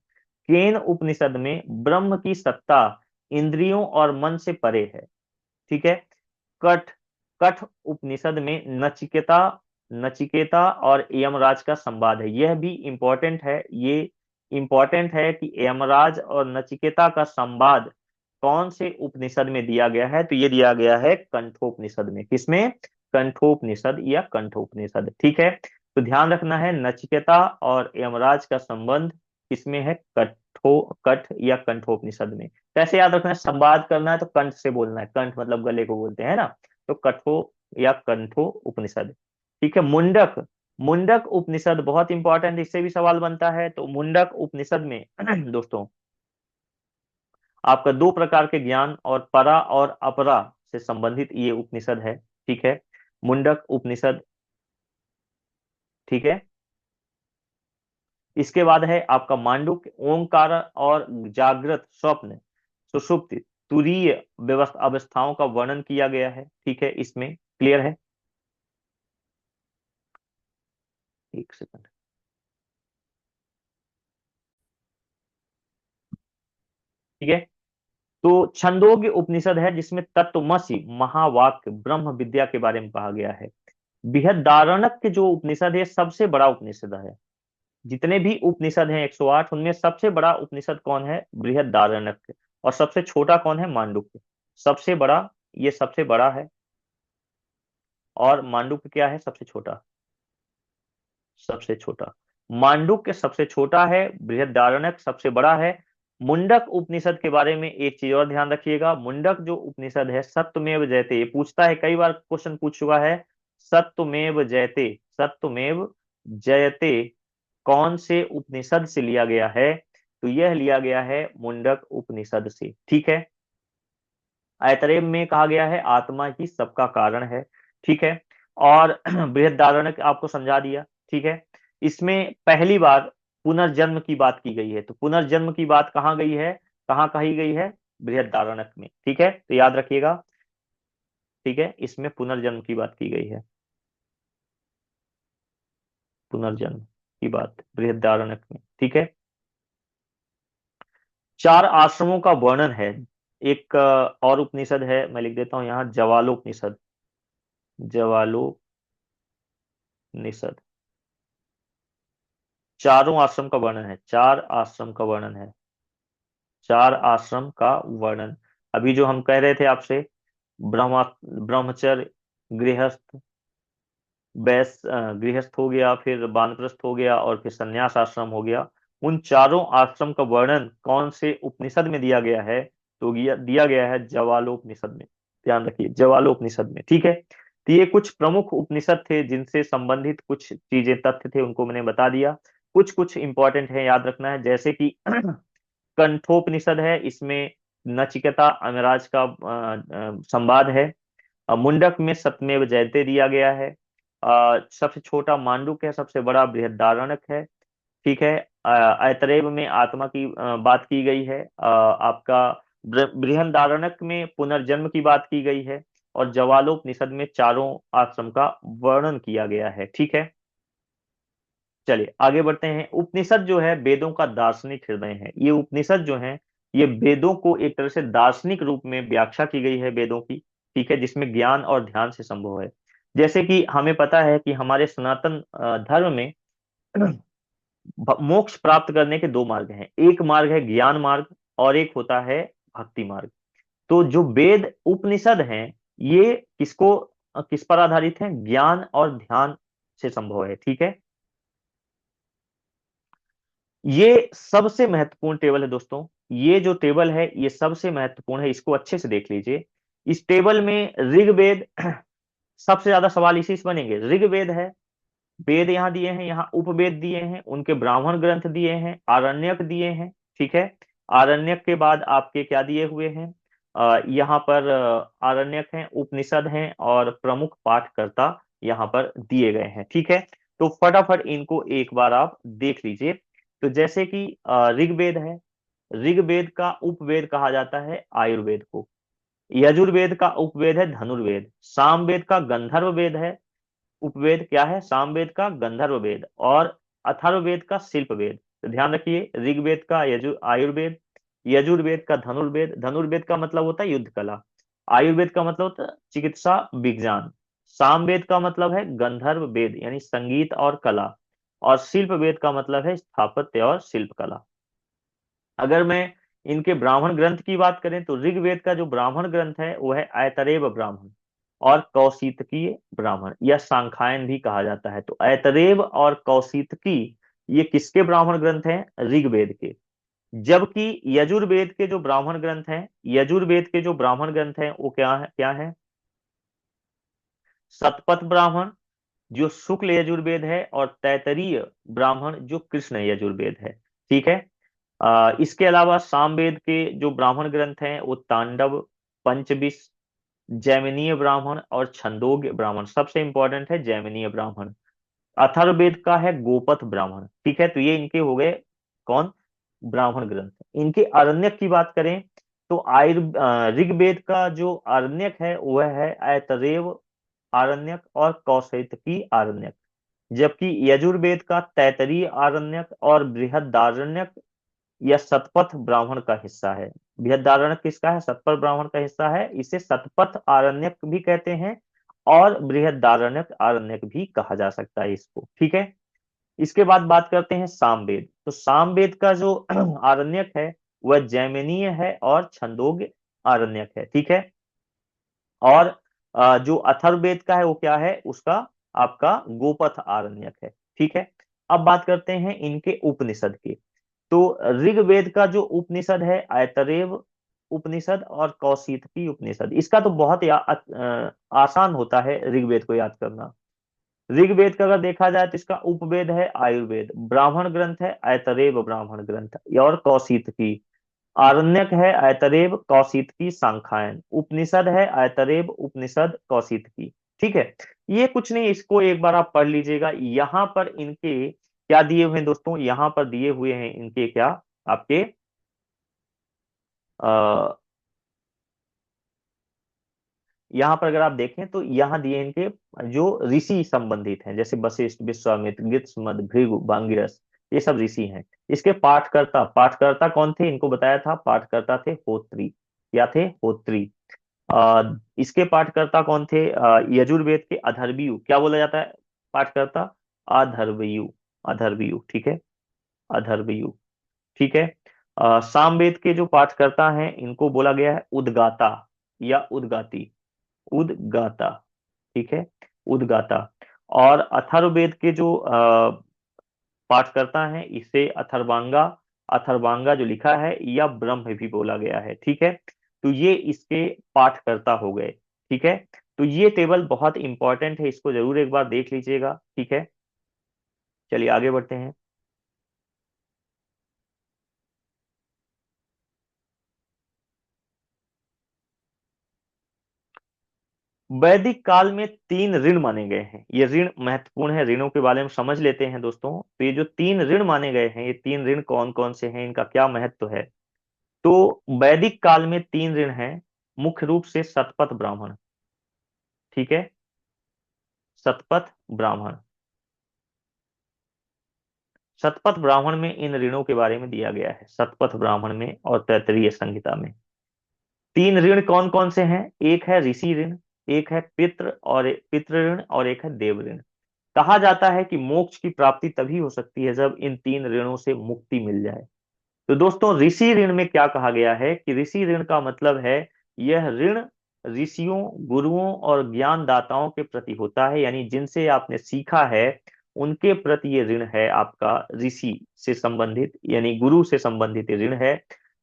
केन उपनिषद में ब्रह्म की सत्ता इंद्रियों और मन से परे है। ठीक है। कठ, कठ उपनिषद में नचिकेता, नचिकेता और यमराज का संवाद है। यह भी इंपॉर्टेंट है। ये इंपॉर्टेंट है कि यमराज और नचिकेता का संवाद कौन से उपनिषद में दिया गया है? तो ये दिया गया है कंठोपनिषद में। किसमें? कंठोपनिषद या कंठोपनिषद। ठीक है। तो ध्यान रखना है, नचिकेता और यमराज का संबंध किसमें है? कठ या कंठोपनिषद में। कैसे याद रखना है? संवाद करना है तो कंठ से बोलना है। कंठ मतलब गले को बोलते हैं ना। तो कठो या कंठो उपनिषद। ठीक है। मुंडक, मुंडक उपनिषद बहुत इंपॉर्टेंट, इससे भी सवाल बनता है। तो मुंडक उपनिषद में दोस्तों आपका दो प्रकार के ज्ञान और परा और अपरा से संबंधित ये उपनिषद है। ठीक है। मुंडक उपनिषद। ठीक है। इसके बाद है आपका मांडुक्य, ओंकार और जागृत, स्वप्न, सुषुप्ति, तुरीय व्यवस्था अवस्थाओं का वर्णन किया गया है। ठीक है। इसमें क्लियर है? एक सेकंड। ठीक है। तो छंदोग्य उपनिषद है जिसमें तत्वमसि महावाक्य ब्रह्म विद्या के बारे में कहा गया है। बृहदारण्यक जो उपनिषद है सबसे बड़ा उपनिषद है। जितने भी उपनिषद हैं 108, उनमें सबसे बड़ा उपनिषद कौन है? बृहदारण्यक। और सबसे छोटा कौन है? मांडुक्य। सबसे बड़ा, ये सबसे बड़ा है, और मांडुक्य क्या है? सबसे छोटा। सबसे छोटा मांडुक्य सबसे छोटा है, बृहदारण्यक सबसे बड़ा है। मुंडक उपनिषद के बारे में एक चीज और ध्यान रखिएगा। मुंडक जो उपनिषद है सत्यमेव जयते, ये पूछता है, कई बार क्वेश्चन पूछ चुका है। सत्यमेव जयते, सत्यमेव जयते कौन से उपनिषद से लिया गया है? तो यह लिया गया है मुंडक उपनिषद से। ठीक है। ऐतरेय में कहा गया है आत्मा ही सबका कारण है। ठीक है। और बृहदारण्यक आपको समझा दिया। ठीक है। इसमें पहली बार पुनर्जन्म की बात की गई है। तो पुनर्जन्म की बात कहाँ गई है? कहाँ कही गई है? बृहदारण्यक में। ठीक है, तो याद रखिएगा। ठीक है, इसमें पुनर्जन्म की बात की गई है। पुनर्जन्म की बात बृहदारण्यक में। ठीक है। चार आश्रमों का वर्णन है। एक और उपनिषद है, मैं लिख देता हूं यहाँ, जवालोपनिषद। जवालोपनिषद चारों आश्रम का वर्णन है। चार आश्रम का वर्णन है। चार आश्रम का वर्णन। अभी जो हम कह रहे थे आपसे, ब्रह्मा ब्रह्मचर्य, गृहस्थ, गृहस्थ हो गया, फिर वानप्रस्थ हो गया, और फिर संन्यास आश्रम हो गया। उन चारों आश्रम का वर्णन कौन से उपनिषद में दिया गया है? तो दिया गया है जवालोपनिषद में। ध्यान रखिए, जवालोपनिषद में। ठीक है। तो ये कुछ प्रमुख उपनिषद थे जिनसे संबंधित कुछ चीजें, तथ्य थे, उनको मैंने बता दिया। कुछ कुछ इंपॉर्टेंट है, याद रखना है, जैसे कि कंठोपनिषद है, इसमें नचिकेता अमराज का संवाद है। मुंडक में सत्यमेव जयते दिया गया है। सबसे छोटा मांडुक है, सबसे बड़ा बृहदारण्यक है। ठीक है। ऐतरेय में आत्मा की बात की गई है। आपका बृहदारण्यक में पुनर्जन्म की बात की गई है। और जवालोपनिषद में चारों आश्रम का वर्णन किया गया है। ठीक है। चलिए आगे बढ़ते हैं। उपनिषद जो है वेदों का दार्शनिक हृदय है। ये उपनिषद जो है, ये वेदों को एक तरह से दार्शनिक रूप में व्याख्या की गई है वेदों की। ठीक है, जिसमें ज्ञान और ध्यान से संभव है। जैसे कि हमें पता है कि हमारे सनातन धर्म में मोक्ष प्राप्त करने के दो मार्ग हैं। एक मार्ग है ज्ञान मार्ग, और एक होता है भक्ति मार्ग। तो जो वेद उपनिषद हैं, ये किस पर आधारित है? ज्ञान और ध्यान से संभव है। ठीक है। ये सबसे महत्वपूर्ण टेबल है दोस्तों। ये जो टेबल है ये सबसे महत्वपूर्ण है, इसको अच्छे से देख लीजिए। इस टेबल में ऋग्वेद सबसे ज्यादा सवाल इसी से बनेंगे। ऋग्वेद है, वेद यहाँ दिए हैं, यहाँ उपवेद दिए हैं, उनके ब्राह्मण ग्रंथ दिए हैं, आरण्यक दिए हैं। ठीक है। आरण्यक के बाद आपके क्या दिए हुए हैं? यहाँ पर आरण्यक हैं, उपनिषद हैं, और प्रमुख पाठकर्ता यहाँ पर दिए गए हैं। ठीक है। तो फटाफट इनको एक बार आप देख लीजिए। तो जैसे कि ऋग्वेद है, ऋग्वेद का उपवेद कहा जाता है आयुर्वेद को। यजुर्वेद का उपवेद है धनुर्वेद। सामवेद का गंधर्व वेद है। उपवेद क्या है? सामवेद का गंधर्व वेद। और अथर्ववेद का शिल्प वेद। तो ध्यान रखिए, ऋग्वेद का आयुर्वेद, यजुर्वेद का धनुर्वेद। धनुर्वेद का मतलब होता है युद्ध कला। आयुर्वेद का मतलब होता है चिकित्सा विज्ञान। सामवेद का मतलब है गंधर्व वेद यानी संगीत और कला। और शिल्प वेद का मतलब है स्थापत्य और शिल्प कला। अगर मैं इनके ब्राह्मण ग्रंथ की बात करें तो ऋग्वेद का जो ब्राह्मण ग्रंथ है वो है ऐतरेय ब्राह्मण और कौशितकीय ब्राह्मण, या सांख्यायन भी कहा जाता है। तो ऐतरेय और कौशितकी ये किसके ब्राह्मण ग्रंथ हैं? ऋग्वेद के। जबकि यजुर्वेद के जो ब्राह्मण ग्रंथ हैं, यजुर्वेद के जो ब्राह्मण ग्रंथ हैं वो क्या है? शतपथ ब्राह्मण जो शुक्ल यजुर्वेद है, और तैतरीय ब्राह्मण जो कृष्ण यजुर्वेद है। ठीक है। इसके अलावा सामवेद के जो ब्राह्मण ग्रंथ हैं वो तांडव, पंचविश, जैमिनीय ब्राह्मण और छंदोग्य ब्राह्मण। सबसे इंपॉर्टेंट है जैमिनीय ब्राह्मण। अथर्ववेद का है गोपथ ब्राह्मण। ठीक है। तो ये इनके हो गए कौन? ब्राह्मण ग्रंथ। इनके आरण्यक की बात करें तो ऋग्वेद का जो आरण्यक है वह है ऐतरेय आरण्यक और कौशितकी आरण्यक। जबकि यजुर्वेद का तैतरीय आरण्यक और बृहदारण्यक या शतपथ ब्राह्मण का हिस्सा है। बृहदारण्यक किसका है? शतपथ ब्राह्मण का हिस्सा है। इसे शतपथ आरण्यक भी कहते हैं और बृहदारण्यक आरण्यक भी कहा जा सकता है इसको, ठीक है। इसके बाद बात करते हैं सामवेद। तो सामवेद का जो आरण्यक है वह जैमिनीय है और छंदोग्य आरण्यक है, ठीक है। और जो अथर्ववेद का है वो क्या है? उसका आपका गोपथ आरण्यक है, ठीक है। अब बात करते हैं इनके उपनिषद की। तो ऋग्वेद का जो उपनिषद है ऐतरेव उपनिषद और कौशितकी उपनिषद, इसका तो बहुत आसान होता है ऋग्वेद को याद करना। ऋग्वेद का अगर देखा जाए तो इसका उपवेद है आयुर्वेद, ब्राह्मण ग्रंथ है ऐतरेव ब्राह्मण ग्रंथ और कौशितकी, आरण्यक है ऐतरेव कौशितकी सांख्यायन, उपनिषद है ऐतरेव उपनिषद कौशितकी, ठीक है। ये कुछ नहीं, इसको एक बार आप पढ़ लीजिएगा। यहाँ पर इनके क्या दिए हुए हैं दोस्तों? यहाँ पर दिए हुए हैं इनके क्या आपके आ, यहाँ पर अगर आप देखें तो यहाँ दिए इनके जो ऋषि संबंधित हैं, जैसे वशिष्ठ, विश्वामित्र, गृत्समद, भृगु, भांगिरस, ये सब ऋषि हैं। इसके पाठकर्ता, पाठकर्ता कौन थे? इनको बताया था, पाठकर्ता थे होत्री। क्या थे? होत्री। इसके पाठकर्ता कौन थे? यजुर्वेद के अधर्वयु। क्या बोला जाता है पाठकर्ता? अधर्वयु। अधर्वयु, ठीक है। अधर्वयु, ठीक है। सामवेद के जो पाठकर्ता हैं इनको बोला गया है उदगाता या उदगाती, उदगाता, ठीक है, उदगाता। और अथर्ववेद के जो पाठकर्ता हैं इसे अथर्वांगा, अथर्वांगा जो लिखा है, या ब्रह्म भी बोला गया है, ठीक है। तो ये इसके पाठकर्ता हो गए, ठीक है। तो ये टेबल बहुत इंपॉर्टेंट है, इसको जरूर एक बार देख लीजिएगा, ठीक है। चलिए आगे बढ़ते हैं। वैदिक काल में तीन ऋण माने गए हैं। ये ऋण महत्वपूर्ण है, ऋणों के बारे में समझ लेते हैं दोस्तों। तो ये जो तीन ऋण माने गए हैं, ये तीन ऋण कौन कौन से हैं, इनका क्या महत्व है? तो वैदिक काल में तीन ऋण हैं, मुख्य रूप से शतपथ ब्राह्मण, ठीक है। शतपथ ब्राह्मण, शतपथ ब्राह्मण में इन ऋणों के बारे में दिया गया है, शतपथ ब्राह्मण में और तैत्तिरीय संहिता में। तीन ऋण कौन कौन से हैं? एक है ऋषि ऋण, एक है पितृ ऋण और एक है देव ऋण। कहा जाता है कि मोक्ष की प्राप्ति तभी हो सकती है जब इन तीन ऋणों से मुक्ति मिल जाए। तो दोस्तों ऋषि ऋण में क्या कहा गया है कि ऋषि ऋण का मतलब है यह ऋण ऋषियों, गुरुओं और ज्ञानदाताओं के प्रति होता है, यानी जिनसे आपने सीखा है उनके प्रति ये ऋण है आपका, ऋषि से संबंधित यानी गुरु से संबंधित ये ऋण है।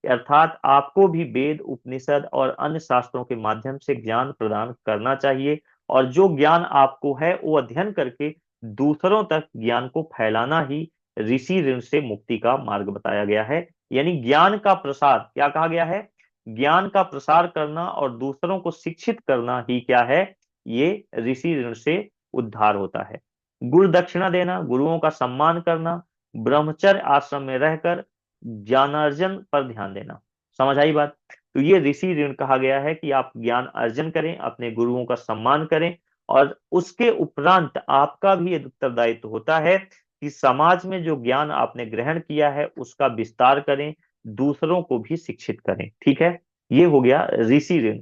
अर्थात आपको भी वेद, उपनिषद और अन्य शास्त्रों के माध्यम से ज्ञान प्रदान करना चाहिए, और जो ज्ञान आपको है वो अध्ययन करके दूसरों तक ज्ञान को फैलाना ही ऋषि ऋण से मुक्ति का मार्ग बताया गया है। यानी ज्ञान का प्रसार, क्या कहा गया है? ज्ञान का प्रसार करना और दूसरों को शिक्षित करना ही क्या है? ये ऋषि ऋण से उद्धार होता है। गुरु दक्षिणा देना, गुरुओं का सम्मान करना, ब्रह्मचर्य आश्रम में रहकर ज्ञानार्जन पर ध्यान देना। समझ आई बात? तो ये ऋषि ऋण कहा गया है कि आप ज्ञान अर्जन करें, अपने गुरुओं का सम्मान करें, और उसके उपरांत आपका भी ये उत्तरदायित्व होता है कि समाज में जो ज्ञान आपने ग्रहण किया है उसका विस्तार करें, दूसरों को भी शिक्षित करें, ठीक है। ये हो गया ऋषि ऋण,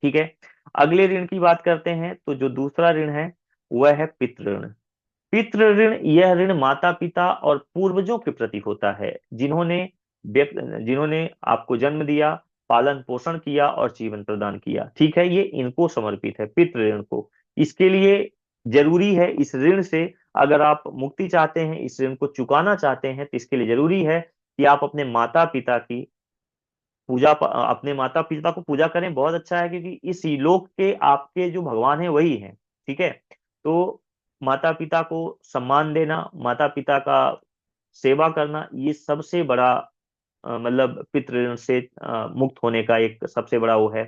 ठीक है। अगले ऋण की बात करते हैं। तो जो दूसरा ऋण है वह है पितृ ऋण। पितृ ऋण, यह ऋण माता पिता और पूर्वजों के प्रति होता है, जिन्होंने जिन्होंने आपको जन्म दिया, पालन पोषण किया और जीवन प्रदान किया, ठीक है। ये इनको समर्पित है पितृ ऋण को। इसके लिए जरूरी है इस ऋण से, अगर आप मुक्ति चाहते हैं, इस ऋण को चुकाना चाहते हैं, तो इसके लिए जरूरी है कि आप अपने माता पिता की अपने माता पिता को पूजा करें। बहुत अच्छा है, क्योंकि इस लोक के आपके जो भगवान है वही है, ठीक है। तो माता पिता को सम्मान देना, माता पिता का सेवा करना, ये सबसे बड़ा मतलब पितृ ऋण से मुक्त होने का एक सबसे बड़ा वो है।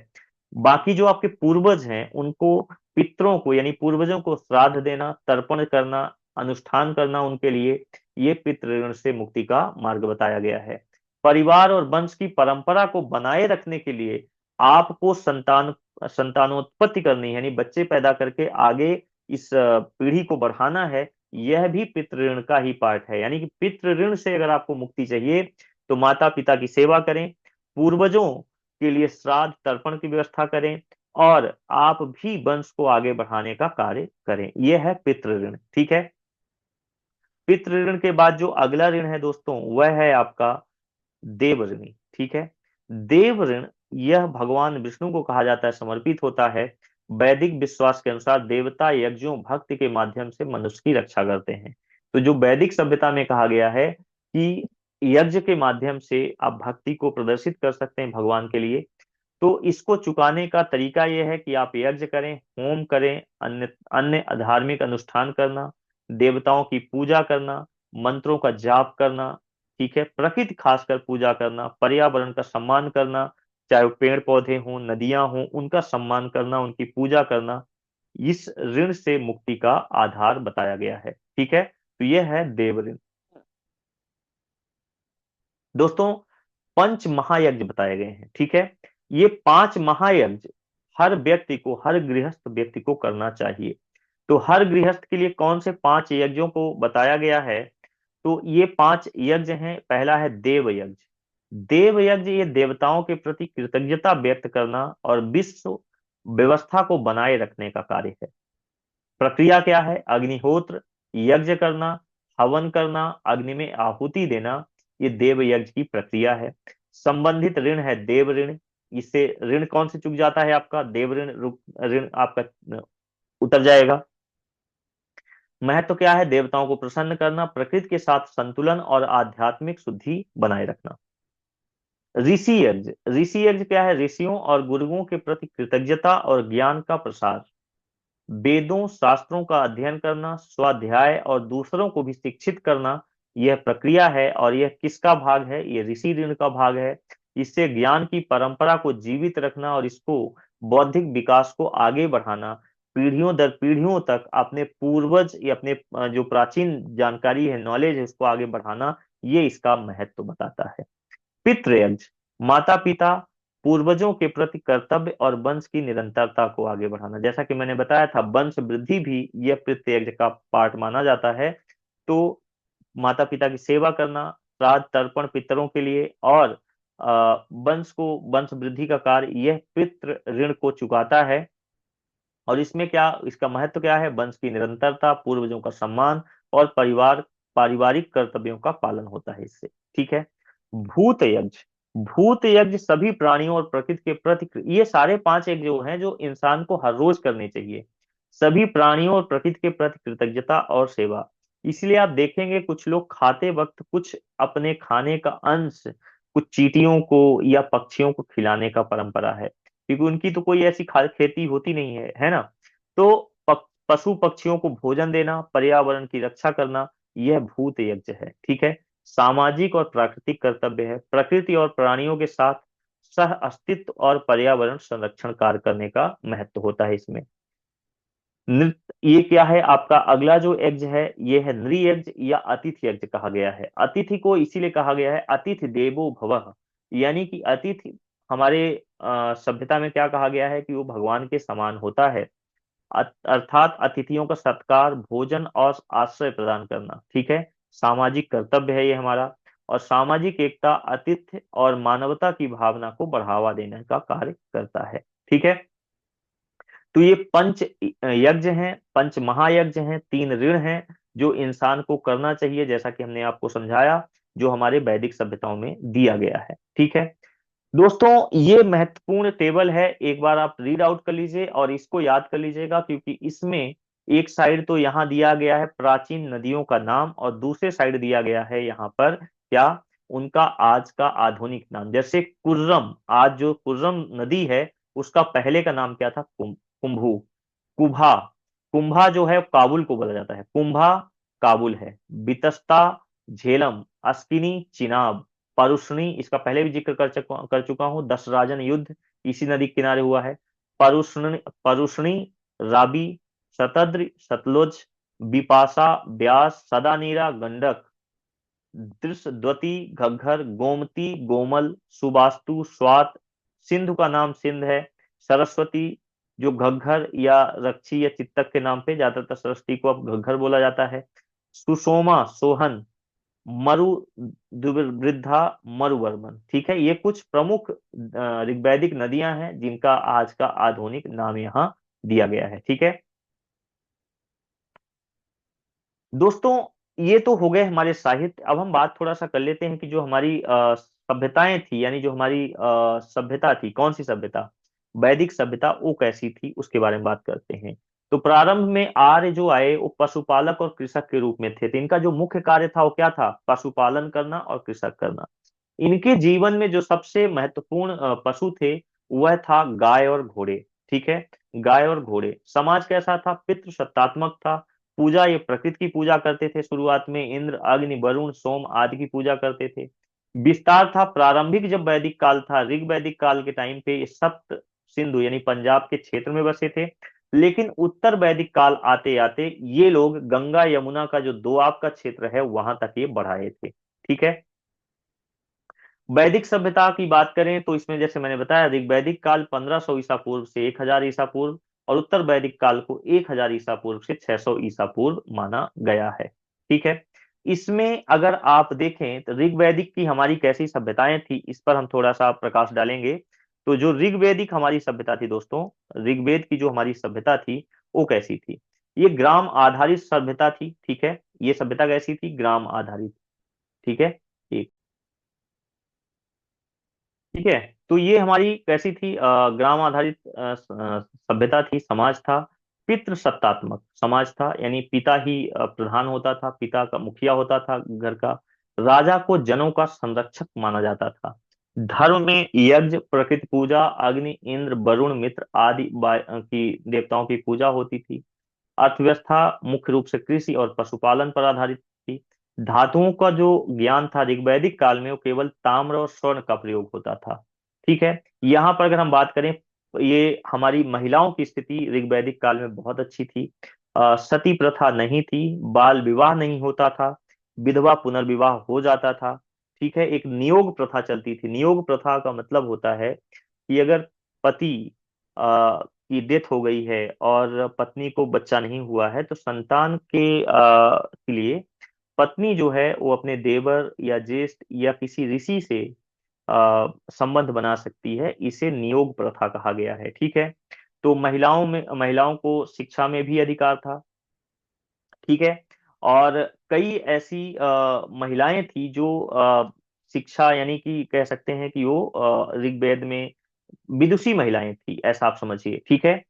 बाकी जो आपके पूर्वज हैं उनको, पितरों को यानी पूर्वजों को श्राद्ध देना, तर्पण करना, अनुष्ठान करना उनके लिए, ये पितृ ऋण से मुक्ति का मार्ग बताया गया है। परिवार और वंश की परंपरा को बनाए रखने के लिए आपको संतानोत्पत्ति करनी है, यानी बच्चे पैदा करके आगे इस पीढ़ी को बढ़ाना है। यह भी पितृ ऋण का ही पार्ट है। यानी कि पितृ ऋण से अगर आपको मुक्ति चाहिए तो माता पिता की सेवा करें, पूर्वजों के लिए श्राद्ध तर्पण की व्यवस्था करें, और आप भी वंश को आगे बढ़ाने का कार्य करें। यह है पितृ ऋण। ठीक है। पितृ ऋण के बाद जो अगला ऋण है दोस्तों, वह है आपका देव ऋण। ठीक है। देव ऋण यह भगवान विष्णु को कहा जाता है, समर्पित होता है। वैदिक विश्वास के अनुसार देवता यज्ञों भक्ति के माध्यम से मनुष्य की रक्षा करते हैं। तो जो वैदिक सभ्यता में कहा गया है कि यज्ञ के माध्यम से आप भक्ति को प्रदर्शित कर सकते हैं भगवान के लिए, तो इसको चुकाने का तरीका यह है कि आप यज्ञ करें, होम करें, अन्य अन्य धार्मिक अनुष्ठान करना, देवताओं की पूजा करना, मंत्रों का जाप करना। ठीक है। प्रकृति खासकर पूजा करना, पर्यावरण का सम्मान करना, चाहे वो पेड़ पौधे हों, नदियां हों, उनका सम्मान करना, उनकी पूजा करना, इस ऋण से मुक्ति का आधार बताया गया है। ठीक है। तो यह है देव ऋण। दोस्तों, पंच महायज्ञ बताए गए हैं। ठीक है। ये 5 महायज्ञ हर व्यक्ति को, हर गृहस्थ व्यक्ति को करना चाहिए। तो हर गृहस्थ के लिए कौन से 5 यज्ञों को बताया गया है? तो ये 5 यज्ञ हैं। पहला है देव यज्ञ। देव यज्ञ ये देवताओं के प्रति कृतज्ञता व्यक्त करना और विश्व व्यवस्था को बनाए रखने का कार्य है। प्रक्रिया क्या है? अग्निहोत्र, यज्ञ करना, हवन करना, अग्नि में आहुति देना, ये देव यज्ञ की प्रक्रिया है। संबंधित ऋण है देव ऋण। इससे ऋण कौन से चुक जाता है? आपका देव ऋण ऋण आपका उतर जाएगा। महत्व क्या है? देवताओं को प्रसन्न करना, प्रकृति के साथ संतुलन और आध्यात्मिक शुद्धि बनाए रखना। ऋषि यज्ञ। ऋषि यज्ञ क्या है? ऋषियों और गुरुओं के प्रति कृतज्ञता और ज्ञान का प्रसार। वेदों शास्त्रों का अध्ययन करना, स्वाध्याय और दूसरों को भी शिक्षित करना, यह प्रक्रिया है। और यह किसका भाग है? ये ऋषि ऋण का भाग है। इससे ज्ञान की परंपरा को जीवित रखना और इसको बौद्धिक विकास को आगे बढ़ाना, पीढ़ियों दर पीढ़ियों तक अपने पूर्वज या अपने जो प्राचीन जानकारी है, नॉलेज है, उसको आगे बढ़ाना, ये इसका महत्व बताता है। पितृयज्ञ, माता पिता पूर्वजों के प्रति कर्तव्य और वंश की निरंतरता को आगे बढ़ाना। जैसा कि मैंने बताया था, वंश वृद्धि भी यह पितृयज्ञ का पार्ट माना जाता है। तो माता पिता की सेवा करना, श्राद्ध तर्पण पितरों के लिए, और वंश को, वंश वृद्धि का कार्य, यह पितृ ऋण को चुकाता है। और इसमें क्या, इसका महत्व क्या है? वंश की निरंतरता, पूर्वजों का सम्मान और पारिवारिक कर्तव्यों का पालन होता है इससे। ठीक है। भूत यज्ञ। भूत यज्ञ सभी प्राणियों और प्रकृति के प्रति, ये सारे 5 यज्ञ जो हैं, जो इंसान को हर रोज करने चाहिए। सभी प्राणियों और प्रकृति के प्रति कृतज्ञता और सेवा। इसलिए आप देखेंगे कुछ लोग खाते वक्त कुछ अपने खाने का अंश कुछ चींटियों को या पक्षियों को खिलाने का परंपरा है, क्योंकि उनकी तो कोई ऐसी खेती होती नहीं है ना। तो पशु पक्षियों को भोजन देना, पर्यावरण की रक्षा करना, यह भूत यज्ञ है। ठीक है। सामाजिक और प्राकृतिक कर्तव्य है। प्रकृति और प्राणियों के साथ सह अस्तित्व और पर्यावरण संरक्षण कार्य करने का महत्व होता है इसमें। नृत्य, ये क्या है आपका अगला जो यज्ञ है? ये है नृ यज्ञ या अतिथि यज्ञ कहा गया है। अतिथि को इसीलिए कहा गया है अतिथि देवो भवः, यानी कि अतिथि हमारे सभ्यता में क्या कहा गया है कि वो भगवान के समान होता है। अर्थात अतिथियों का सत्कार, भोजन और आश्रय प्रदान करना। ठीक है। सामाजिक कर्तव्य है ये हमारा। और सामाजिक एकता, आतिथ्य और मानवता की भावना को बढ़ावा देने का कार्य करता है। ठीक है। तो ये पंच यज्ञ हैं, पंच महायज्ञ हैं, 3 ऋण हैं जो इंसान को करना चाहिए, जैसा कि हमने आपको समझाया, जो हमारे वैदिक सभ्यताओं में दिया गया है। ठीक है दोस्तों, ये महत्वपूर्ण टेबल है। एक बार आप रीड आउट कर लीजिए और इसको याद कर लीजिएगा, क्योंकि इसमें एक साइड तो यहाँ दिया गया है प्राचीन नदियों का नाम, और दूसरे साइड दिया गया है यहाँ पर क्या, उनका आज का आधुनिक नाम। जैसे कुर्रम, आज जो कुर्रम नदी है, उसका पहले का नाम क्या था? कुंभू। कुभा, कुंभा जो है काबुल को बोला जाता है, कुंभा काबुल है। बितस्ता झेलम, अस्किनी चिनाब, परुष्णी, इसका पहले भी जिक्र कर चुका हूं, दशराजन युद्ध इसी नदी के किनारे हुआ है। परुष्णी, परुष्णी, राबी, शतद्र, सतलुज, बिपाशा, ब्यास, सदानीरा, गंडक, दृशद्वती, घग्घर, गोमती, गोमल, सुबास्तु, स्वात, सिंधु का नाम सिंध है, सरस्वती, जो घग्घर या रक्षी या चित्तक के नाम पे, ज्यादातर सृष्टि को अब घग्घर बोला जाता है। सुषोमा, सोहन, मरु, दुर्वृद्धा, मरुवर्मन। ठीक है, ये कुछ प्रमुख ऋग्वैदिक नदियां हैं जिनका आज का आधुनिक नाम यहाँ दिया गया है। ठीक है दोस्तों, ये तो हो गए हमारे साहित्य। अब हम बात थोड़ा सा कर लेते हैं कि जो हमारी सभ्यताएं थी, यानी जो हमारी सभ्यता थी, कौन सी सभ्यता, वैदिक सभ्यता, वो कैसी थी उसके बारे में बात करते हैं। तो प्रारंभ में आर्य जो आए वो पशुपालक और कृषक के रूप में थे। तो इनका जो मुख्य कार्य था वो क्या था, पशुपालन करना और कृषक करना। इनके जीवन में जो सबसे महत्वपूर्ण पशु थे वह था गाय और घोड़े। ठीक है, गाय और घोड़े। समाज कैसा था, पितृ सत्तात्मक था। पूजा, ये प्रकृति की पूजा करते थे। शुरुआत में इंद्र, अग्नि, वरुण, सोम आदि की पूजा करते थे। विस्तार था, प्रारंभिक जब वैदिक काल था, ऋग वैदिक काल के टाइम पे ये सप्त सिंधु यानी पंजाब के क्षेत्र में बसे थे। लेकिन उत्तर वैदिक काल आते आते ये लोग गंगा यमुना का जो दोआब का क्षेत्र है वहां तक ये बढ़ाए थे। ठीक है, वैदिक सभ्यता की बात करें तो इसमें जैसे मैंने बताया, ऋग्वैदिक काल 1500 ईसा पूर्व से 1000 ईसा पूर्व, और उत्तर वैदिक काल को 1000 ईसा पूर्व से 600 ईसा पूर्व माना गया है। ठीक है, इसमें अगर आप देखें तो ऋग्वैदिक की हमारी कैसी सभ्यताएं थी, इस पर हम थोड़ा सा प्रकाश डालेंगे। तो जो ऋग्वैदिक हमारी सभ्यता थी दोस्तों, ऋग्वेद की जो हमारी सभ्यता थी वो कैसी थी, ये ग्राम आधारित सभ्यता थी। ठीक है, ये सभ्यता कैसी थी, ग्राम आधारित। ठीक है, ठीक है। तो ये हमारी कैसी थी, ग्राम आधारित सभ्यता थी, समाज था। पितृ सत्तात्मक समाज था, यानी पिता ही प्रधान होता था, पिता का मुखिया होता था घर का। राजा को जनों का संरक्षक माना जाता था। धर्म में यज्ञ, प्रकृति पूजा, अग्नि, इंद्र, वरुण, मित्र आदि की देवताओं की पूजा होती थी। अर्थव्यवस्था मुख्य रूप से कृषि और पशुपालन पर आधारित थी। धातुओं का जो ज्ञान था ऋग्वैदिक काल में वो केवल ताम्र और स्वर्ण का प्रयोग होता था। ठीक है, यहाँ पर अगर हम बात करें, ये हमारी महिलाओं की स्थिति ऋग्वैदिक काल में बहुत अच्छी थी। सती प्रथा नहीं थी, बाल विवाह नहीं होता था, विधवा पुनर्विवाह हो जाता था। ठीक है, एक नियोग प्रथा चलती थी। नियोग प्रथा का मतलब होता है कि अगर पति की डेथ हो गई है और पत्नी को बच्चा नहीं हुआ है, तो संतान के लिए पत्नी जो है वो अपने देवर या ज्येष्ठ या किसी ऋषि से संबंध बना सकती है। इसे नियोग प्रथा कहा गया है। ठीक है, तो महिलाओं को शिक्षा में भी अधिकार था। ठीक है, और कई ऐसी महिलाएं थी जो शिक्षा, यानी कि कह सकते हैं कि वो ऋग्वेद में विदुषी महिलाएं थी, ऐसा आप समझिए। ठीक है,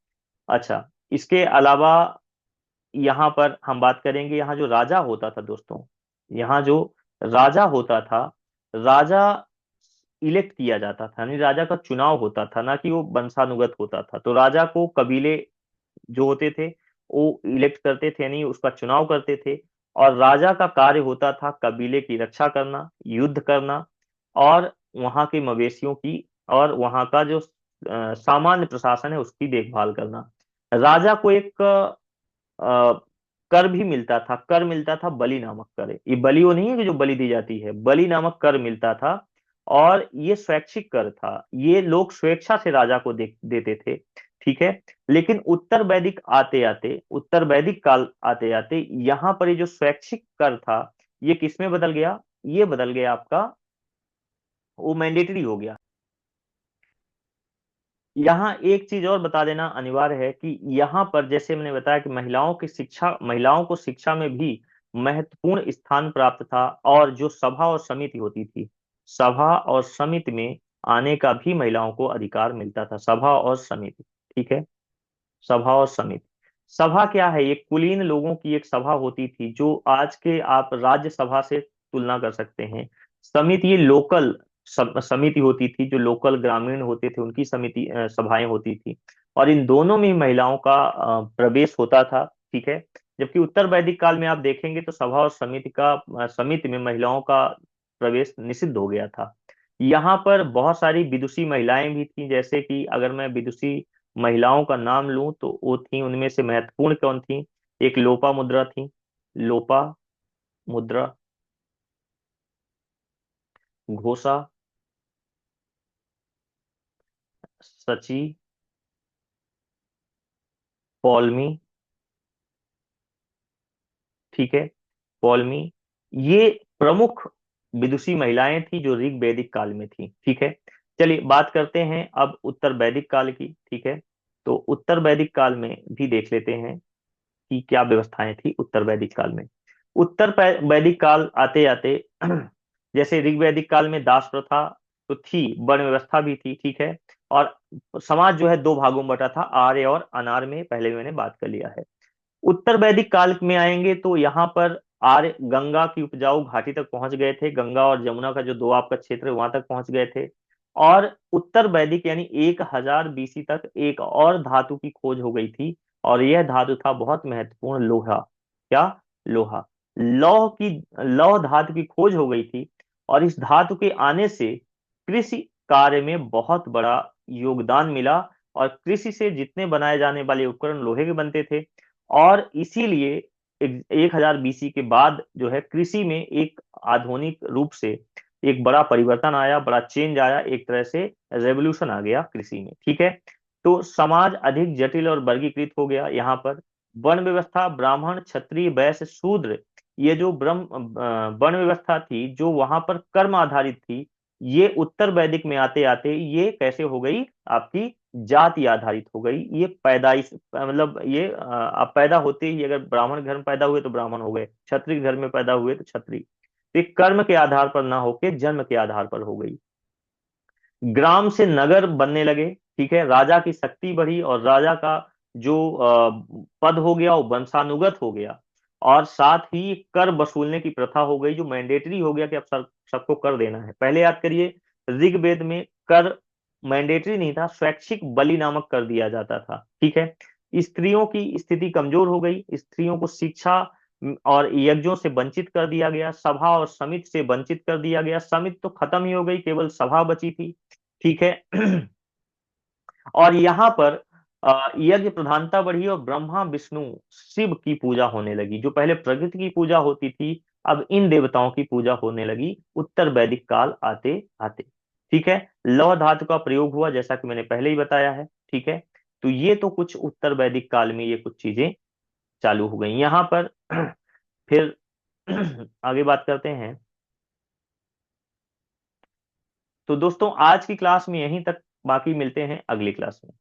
अच्छा, इसके अलावा यहाँ पर हम बात करेंगे, यहाँ जो राजा होता था दोस्तों, यहाँ जो राजा होता था, राजा इलेक्ट किया जाता था, यानी राजा का चुनाव होता था, ना कि वो वंशानुगत होता था। तो राजा को कबीले जो होते थे वो इलेक्ट करते थे, यानी उसका चुनाव करते थे। और राजा का कार्य होता था कबीले की रक्षा करना, युद्ध करना, और वहां के मवेशियों की और वहां का जो सामान्य प्रशासन है उसकी देखभाल करना। राजा को एक कर भी मिलता था, कर मिलता था, बलि नामक कर। ये बलि वो नहीं है कि जो बलि दी जाती है, बलि नामक कर मिलता था। और ये स्वैच्छिक कर था, ये लोग स्वेच्छा से राजा को देते थे। ठीक है, लेकिन उत्तर वैदिक काल आते आते यहाँ पर ये जो स्वैच्छिक कर था ये किसमें बदल गया, ये बदल गया आपका, वो मैंडेटरी हो गया। यहाँ एक चीज और बता देना अनिवार्य है कि यहाँ पर जैसे मैंने बताया कि महिलाओं को शिक्षा में भी महत्वपूर्ण स्थान प्राप्त था। और जो सभा और समिति होती थी, सभा और समिति में आने का भी महिलाओं को अधिकार मिलता था। सभा और समिति। ठीक है, सभा और समिति। सभा क्या है, ये कुलीन लोगों की एक सभा होती थी, जो आज के आप राज्य सभा से तुलना कर सकते हैं। समिति ये लोकल समिति होती थी, जो लोकल ग्रामीण होते थे उनकी समिति सभाएं होती थी। और इन दोनों में महिलाओं का प्रवेश होता था। ठीक है, जबकि उत्तर वैदिक काल में आप देखेंगे तो सभा और समिति में महिलाओं का प्रवेश निषिद्ध हो गया था। यहाँ पर बहुत सारी विदुषी महिलाएं भी थी, जैसे कि अगर मैं विदुषी महिलाओं का नाम लूं तो वो थी, उनमें से महत्वपूर्ण कौन थी, एक लोपा मुद्रा थी, लोपा मुद्रा, घोषा, सची, पौलमी, ठीक है, पौलमी, ये प्रमुख विदुषी महिलाएं थी जो ऋग वैदिक काल में थी। ठीक है, चलिए बात करते हैं अब उत्तर वैदिक काल की। ठीक है, तो उत्तर वैदिक काल में भी देख लेते हैं कि क्या व्यवस्थाएं थी उत्तर वैदिक काल में। वैदिक काल आते आते जैसे ऋग वैदिक काल में दास प्रथा तो थी, वर्ण व्यवस्था भी थी। ठीक है, और समाज जो है दो भागों में बटा था, आर्य और अनार्य में, पहले मैंने बात कर लिया है। उत्तर वैदिक काल में आएंगे तो यहाँ पर आर्य गंगा की उपजाऊ घाटी तक पहुंच गए थे, गंगा और यमुना का जो दोआब का क्षेत्र है वहां तक पहुंच गए थे। और उत्तर वैदिक यानी 1000 BC तक एक और धातु की खोज हो गई थी, और यह धातु था बहुत महत्वपूर्ण, लोहा। क्या? लोहा। लौह धातु की खोज हो गई थी, और इस धातु के आने से कृषि कार्य में बहुत बड़ा योगदान मिला, और कृषि से जितने बनाए जाने वाले उपकरण लोहे के बनते थे। और इसीलिए 1000 BC के बाद जो है कृषि में एक आधुनिक रूप से एक बड़ा परिवर्तन आया, बड़ा चेंज आया, एक तरह से रेवोल्यूशन आ गया कृषि में। ठीक है, तो समाज अधिक जटिल और वर्गीकृत हो गया। यहाँ पर वर्ण व्यवस्था, ब्राह्मण, क्षत्रिय, वैश्य, शूद्र, ये जो वर्ण व्यवस्था थी जो वहां पर कर्म आधारित थी, ये उत्तर वैदिक में आते आते ये कैसे हो गई, आपकी जाति आधारित हो गई। ये पैदाइश मतलब ये आप पैदा होते ही अगर ब्राह्मण घर में पैदा हुए तो ब्राह्मण हो गए, क्षत्रिय घर में पैदा हुए तो क्षत्रिय। तो ये कर्म के आधार पर ना होके जन्म के आधार पर हो गई। ग्राम से नगर बनने लगे। ठीक है, राजा की शक्ति बढ़ी, और राजा का जो पद हो गया वो वंशानुगत हो गया, और साथ ही कर वसूलने की प्रथा हो गई, जो मैंडेटरी हो गया कि अब सबको कर देना है। पहले याद करिए, ऋग्वेद में कर मैंडेटरी नहीं था, स्वैच्छिक बलि नामक कर दिया जाता था। ठीक है, स्त्रियों की स्थिति कमजोर हो गई, स्त्रियों को शिक्षा और यज्ञों से वंचित कर दिया गया, सभा और समिति से वंचित कर दिया गया। समिति तो खत्म ही हो गई, केवल सभा बची थी। ठीक है, और यहाँ पर यज्ञ प्रधानता बढ़ी, और ब्रह्मा विष्णु शिव की पूजा होने लगी। जो पहले प्रकृति की पूजा होती थी, अब इन देवताओं की पूजा होने लगी उत्तर वैदिक काल आते आते। ठीक है, लौह धातु का प्रयोग हुआ, जैसा कि मैंने पहले ही बताया है। ठीक है, तो ये तो कुछ उत्तर वैदिक काल में ये कुछ चीजें चालू हो गई यहाँ पर। फिर आगे बात करते हैं। तो दोस्तों आज की क्लास में यहीं तक, बाकी मिलते हैं अगली क्लास में।